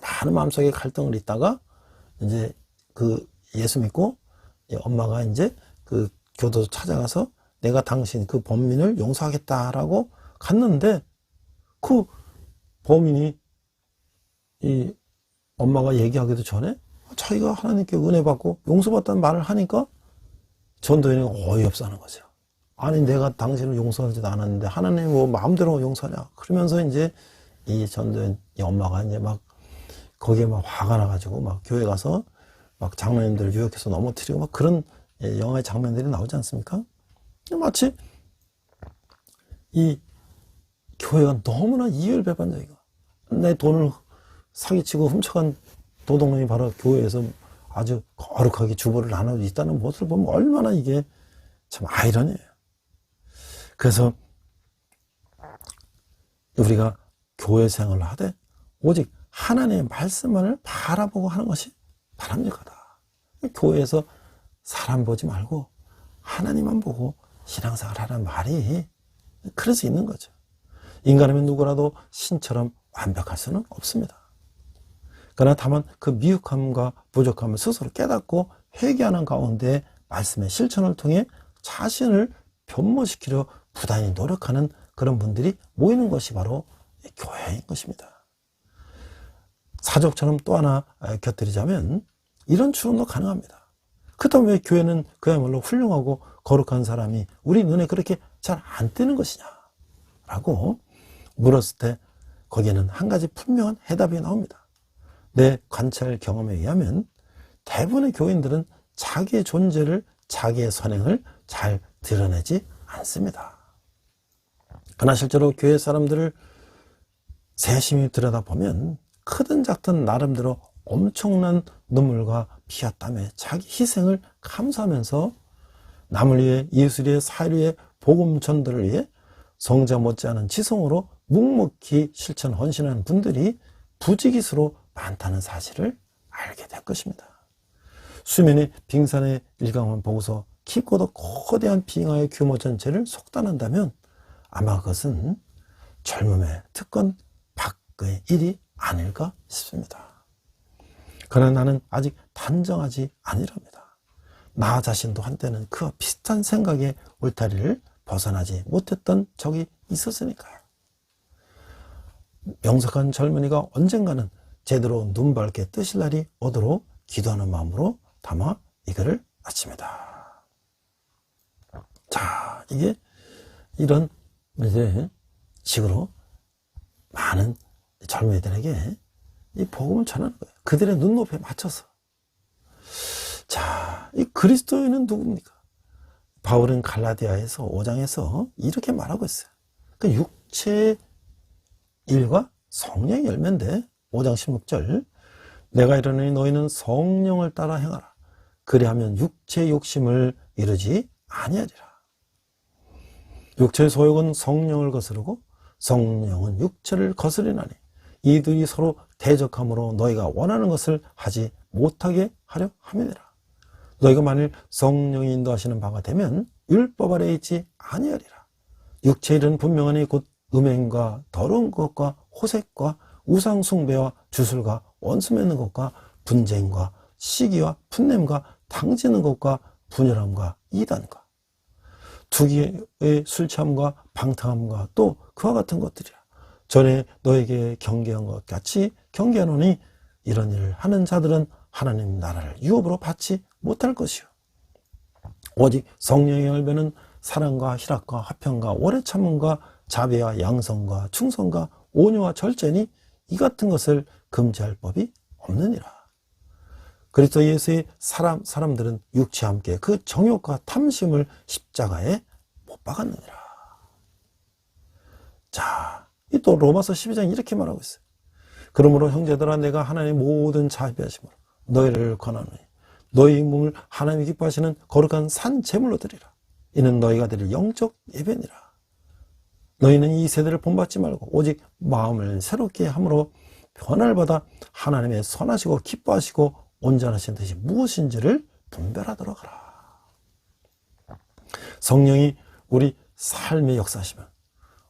많은 마음속에 갈등을 있다가 이제 그 예수 믿고 엄마가 이제 그 교도 찾아가서 내가 당신 그 범인을 용서하겠다라고 갔는데 그 범인이 이 엄마가 얘기하기도 전에 자기가 하나님께 은혜 받고 용서받다는 말을 하니까 전도연이 어이없어 하는 거죠. 아니 내가 당신을 용서하지도 않았는데 하나님이 뭐 마음대로 용서하냐 그러면서 이제 이 전도연 이 엄마가 이제 막 거기에 막 화가 나가지고 막 교회 가서 막 장로님들 유혹해서 넘어뜨리고 막 그런 영화의 장면들이 나오지 않습니까? 마치 이 교회가 너무나 이율배반적이고 내 돈을 사기치고 훔쳐간 도둑놈이 바로 교회에서 아주 거룩하게 주보를 나눠주고 있다는 모습을 보면 얼마나 이게 참 아이러니해요. 그래서 우리가 교회 생활을 하되 오직 하나님의 말씀만을 바라보고 하는 것이 바람직하다. 교회에서 사람 보지 말고 하나님만 보고 신앙생활 하라는 말이 그럴 수 있는 거죠. 인간이면 누구라도 신처럼 완벽할 수는 없습니다. 그러나 다만 그 미흡함과 부족함을 스스로 깨닫고 회개하는 가운데 말씀의 실천을 통해 자신을 변모시키려 부단히 노력하는 그런 분들이 모이는 것이 바로 교회인 것입니다. 사족처럼 또 하나 곁들이자면 이런 추론도 가능합니다. 그렇다면 왜 교회는 그야말로 훌륭하고 거룩한 사람이 우리 눈에 그렇게 잘 안 띄는 것이냐 라고 물었을 때 거기에는 한 가지 분명한 해답이 나옵니다. 내 관찰 경험에 의하면 대부분의 교인들은 자기의 존재를, 자기의 선행을 잘 드러내지 않습니다. 그러나 실제로 교회 사람들을 세심히 들여다보면 크든 작든 나름대로 엄청난 눈물과 피와 땀에 자기 희생을 감수하면서 남을 위해, 예수를 위해, 사회를 위해, 복음 전도를 위해 성자 못지않은 지성으로 묵묵히 실천 헌신하는 분들이 부지기수로 많다는 사실을 알게 될 것입니다. 수면의 빙산의 일감만 보고서 깊고도 거대한 빙하의 규모 전체를 속단한다면 아마 그것은 젊음의 특권 밖의 일이 아닐까 싶습니다. 그러나 나는 아직 단정하지 아니랍니다. 나 자신도 한때는 그와 비슷한 생각의 울타리를 벗어나지 못했던 적이 있었으니까요. 명석한 젊은이가 언젠가는 제대로 눈 밝게 뜨실 날이 오도록 기도하는 마음으로 담아 이 글을 마칩니다. 자, 이게 이런 이제 식으로 많은 젊은이들에게 이 복음을 전하는 거예요. 그들의 눈높이에 맞춰서. 자, 이 그리스도인은 누굽니까? 바울은 갈라디아에서 5장에서 이렇게 말하고 있어요. 그 육체의 일과 성령의 열매인데 5장 16절 내가 이르노니 너희는 성령을 따라 행하라. 그리하면 육체의 욕심을 이루지 아니하리라. 육체의 소욕은 성령을 거스르고 성령은 육체를 거스리나니 이들이 서로 대적함으로 너희가 원하는 것을 하지 못하게 하려 함이니라. 너희가 만일 성령이 인도하시는 바가 되면 율법 아래에 있지 아니하리라. 육체의 일은 분명하니 곧 음행과 더러운 것과 호색과 우상 숭배와 주술과 원수 맺는 것과 분쟁과 시기와 풋냄과 당지는 것과 분열함과 이단과 투기의 술 취함과 방탕함과 또 그와 같은 것들이라. 전에 너에게 경계한 것 같이 경계하노니 이런 일을 하는 자들은 하나님 나라를 유업으로 받지 못할 것이요 오직 성령의 열매는 사랑과 희락과 화평과 오래 참음과 자비와 양성과 충성과 온유와 절제니 이 같은 것을 금지할 법이 없느니라. 그리스도 예수의 사람들은 육체와 함께 그 정욕과 탐심을 십자가에 못 박았느니라. 자, 또 로마서 12장 이렇게 말하고 있어요. 그러므로 형제들아 내가 하나님의 모든 자비하심으로 너희를 권하노니 너희 몸을 하나님이 기뻐하시는 거룩한 산 제물로 드리라. 이는 너희가 드릴 영적 예배니라. 너희는 이 세대를 본받지 말고 오직 마음을 새롭게 함으로 변화를 받아 하나님의 선하시고 기뻐하시고 온전하신 뜻이 무엇인지를 분별하도록 하라. 성령이 우리 삶의 역사시면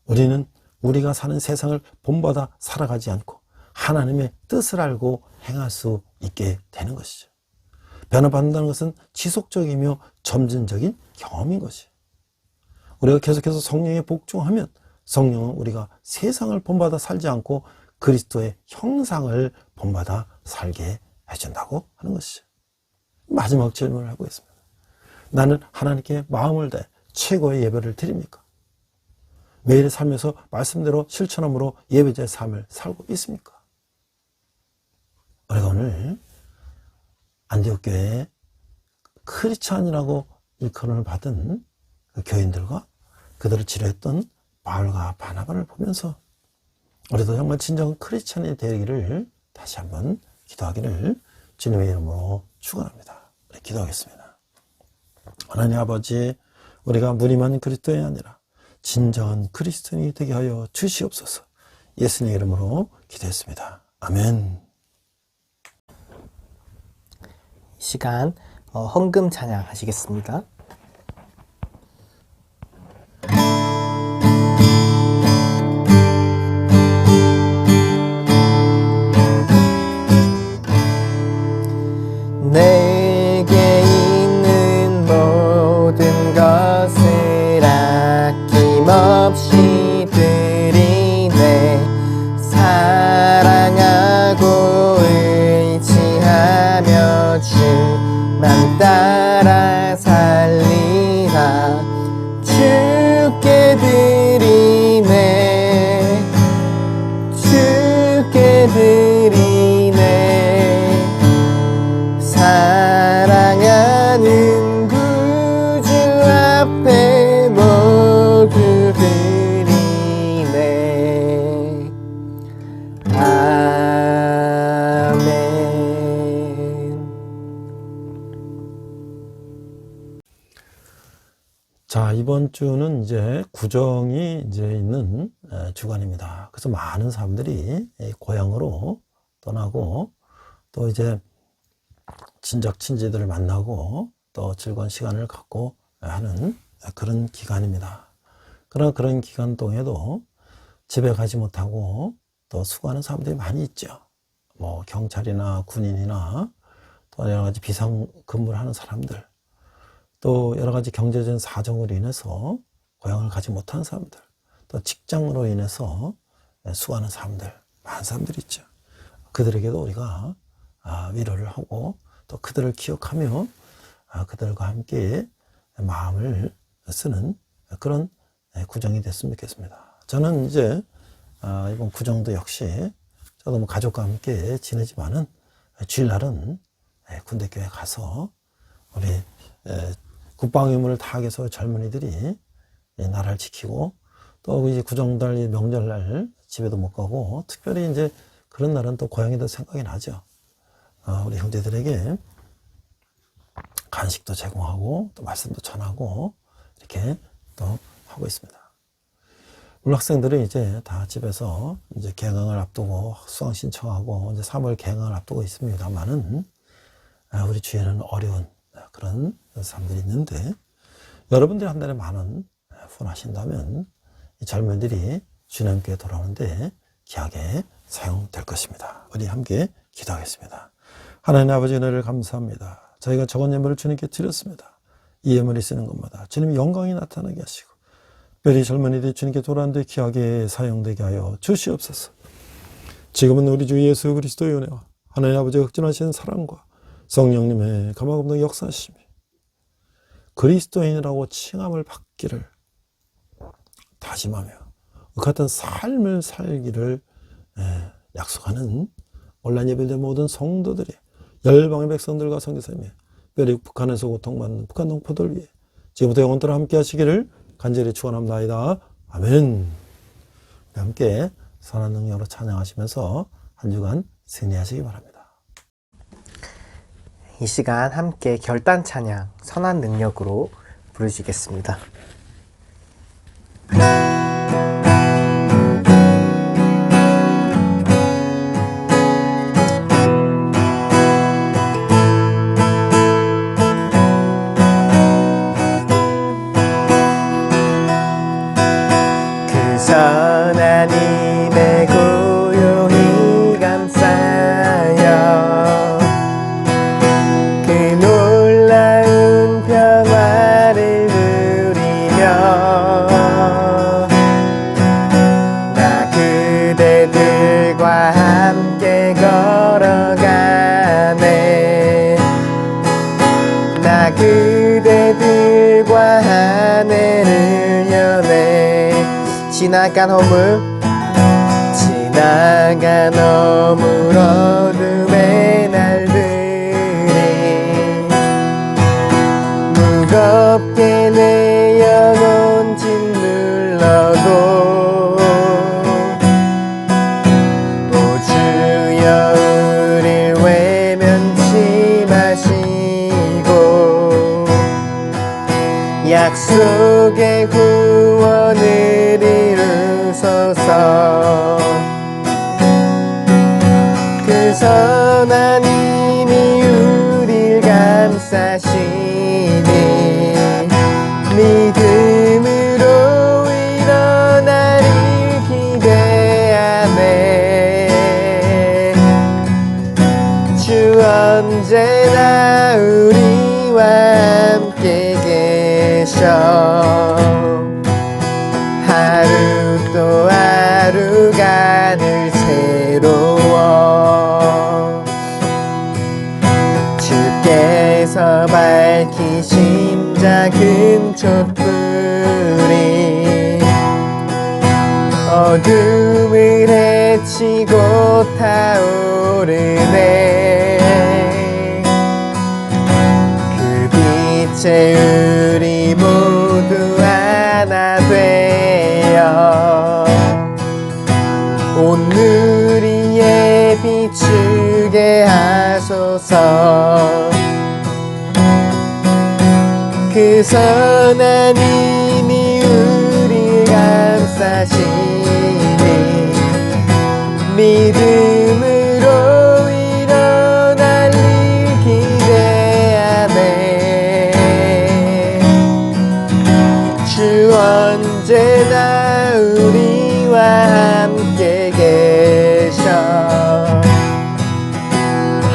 우리는 우리가 사는 세상을 본받아 살아가지 않고 하나님의 뜻을 알고 행할 수 있게 되는 것이죠. 변화받는다는 것은 지속적이며 점진적인 경험인 것이에요. 우리가 계속해서 성령에 복종하면 성령은 우리가 세상을 본받아 살지 않고 그리스도의 형상을 본받아 살게 해준다고 하는 것이죠. 마지막 질문을 하고 있습니다. 나는 하나님께 마음을 다해 최고의 예배를 드립니까? 매일의 삶에서 말씀대로 실천함으로 예배자의 삶을 살고 있습니까? 우리가 오늘 안디옥 교회에 크리스찬이라고 일컬음을 받은 그 교인들과 그들을 치료했던 바울과 바나바를 보면서 우리도 정말 진정한 크리스찬이 되기를 다시 한번 기도하기를 주님의 이름으로 축원합니다. 우리 기도하겠습니다. 하나님 아버지, 우리가 무림한 그리스도인이 아니라 진정한 그리스도인이 되게 하여 주시옵소서. 예수님의 이름으로 기도했습니다. 아멘. 시간 헌금 찬양 하시겠습니다. 내게 있는 모든 것을 아낌없이 드리네. 사랑하고 의지하며 주만 따라 살리라. 주께 드리네. 주께 드리네. 사랑하는 구주 앞에 모두 드리네. 아멘. 자, 이번 주는 이제 구정이 이제 있는 주간입니다. 그래서 많은 사람들이 고향으로 떠나고 또 이제 친척 친지들을 만나고 또 즐거운 시간을 갖고 하는 그런 기간입니다. 그러나 그런 기간 동에도 집에 가지 못하고 또 수고하는 사람들이 많이 있죠. 뭐 경찰이나 군인이나 또 여러 가지 비상 근무를 하는 사람들, 또 여러 가지 경제적인 사정으로 인해서 고향을 가지 못하는 사람들, 또 직장으로 인해서 수고하는 사람들, 많은 사람들이 있죠. 그들에게도 우리가 위로를 하고 또 그들을 기억하며 그들과 함께 마음을 쓰는 그런 구정이 됐으면 좋겠습니다. 저는 이제 이번 구정도 역시 저도 뭐 가족과 함께 지내지만은 주일날은 군대교회 가서 우리 국방의무를 다하기 위해서 젊은이들이 나라를 지키고 또 이제 구정달 명절날 집에도 못 가고 특별히 이제 그런 날은 또 고향에도 생각이 나죠. 우리 형제들에게 간식도 제공하고 또 말씀도 전하고 이렇게 또 하고 있습니다. 우리 학생들은 이제 다 집에서 이제 개강을 앞두고 수강 신청하고 이제 3월 개강을 앞두고 있습니다만은 우리 주위에는 어려운 그런 사람들이 있는데 여러분들이 한 달에 10,000원 후원하신다면 이 젊은이들이 주님께 돌아오는데 귀하게 사용될 것입니다. 우리 함께 기도하겠습니다. 하나님 아버지 은혜를 감사합니다. 저희가 적은 예물을 주님께 드렸습니다. 이 예물이 쓰는 것마다 주님의 영광이 나타나게 하시고 특별히 젊은이들이 주님께 돌아오는데 귀하게 사용되게 하여 주시옵소서. 지금은 우리 주 예수 그리스도의 은혜와 하나님 아버지의 극진하신 사랑과 성령님의 감화감동 역사하심이 그리스도인이라고 칭함을 받기를 다짐하며 그 같은 삶을 살기를 약속하는 온라인 예배된 모든 성도들이 열방의 백성들과 선교사님이 특별히 북한에서 고통받는 북한 동포들 위해 지금부터 영원토록 함께 하시기를 간절히 축원합니다. 아멘. 함께 선한 능력으로 찬양하시면서 한 주간 승리하시기 바랍니다. 이 시간 함께 결단 찬양 선한 능력으로 부르시겠습니다. 그 선한 힘에 고요히 감싸여 그 놀라운 평화를 누리며 나 그대들과 함께 걸어가네 나 그대들과 하늘을 여네 지나간 어물 어둠의 날들이 무겁게 내 영혼 짓눌러도 오 주여 우릴 외면치 마시고 약속의 구원을 이루소서 그 선한 힘이 우릴 감싸시니 믿음으로 일어나리 기대하네 주 언제나 우리와 함께 계셔 하루 또 하루가 늘 새로워 주께서 밝히신 작은 촛불이 어둠을 헤치고 타오르네 그 빛에 우리 모두 하나 되어 오늘 위에 비추게 하소서 그 선한 힘이 우리 감싸시니 믿음으로 일어날 일 기대하네. 주 언제나 우리와 함께 계셔.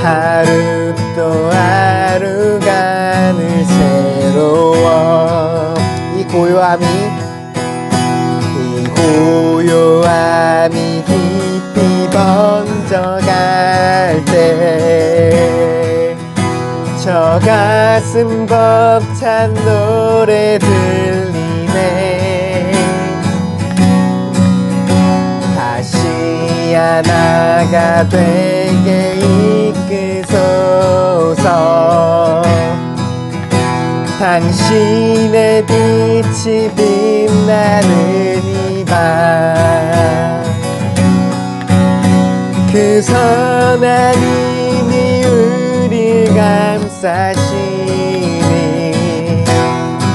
하루 또 하루가 늘 새로워. 이 고요함이 깊이 번져갈 때 저 가슴 벅찬 노래 들리네. 다시 하나가 되게 이끄소서. 당신의 빛이 빛나는 이 밤 그 선한 힘이 우릴 감싸시니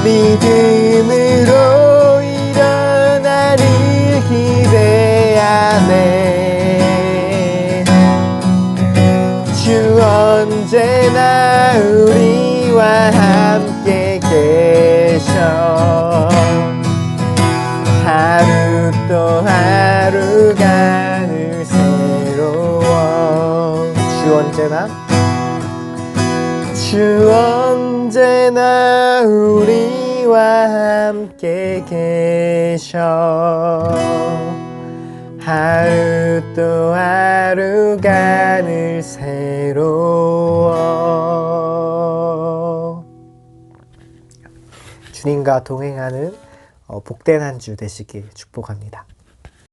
믿음으로 일어나를 기대하네. 주 언제나 우리와 함께 계셔. 하루 또 하루가 늘 새로워. 주 언제나 우리와 함께 계셔. 하루 또 하루가 늘 새로워. 주님과 동행하는 복된 한 주 되시길 축복합니다.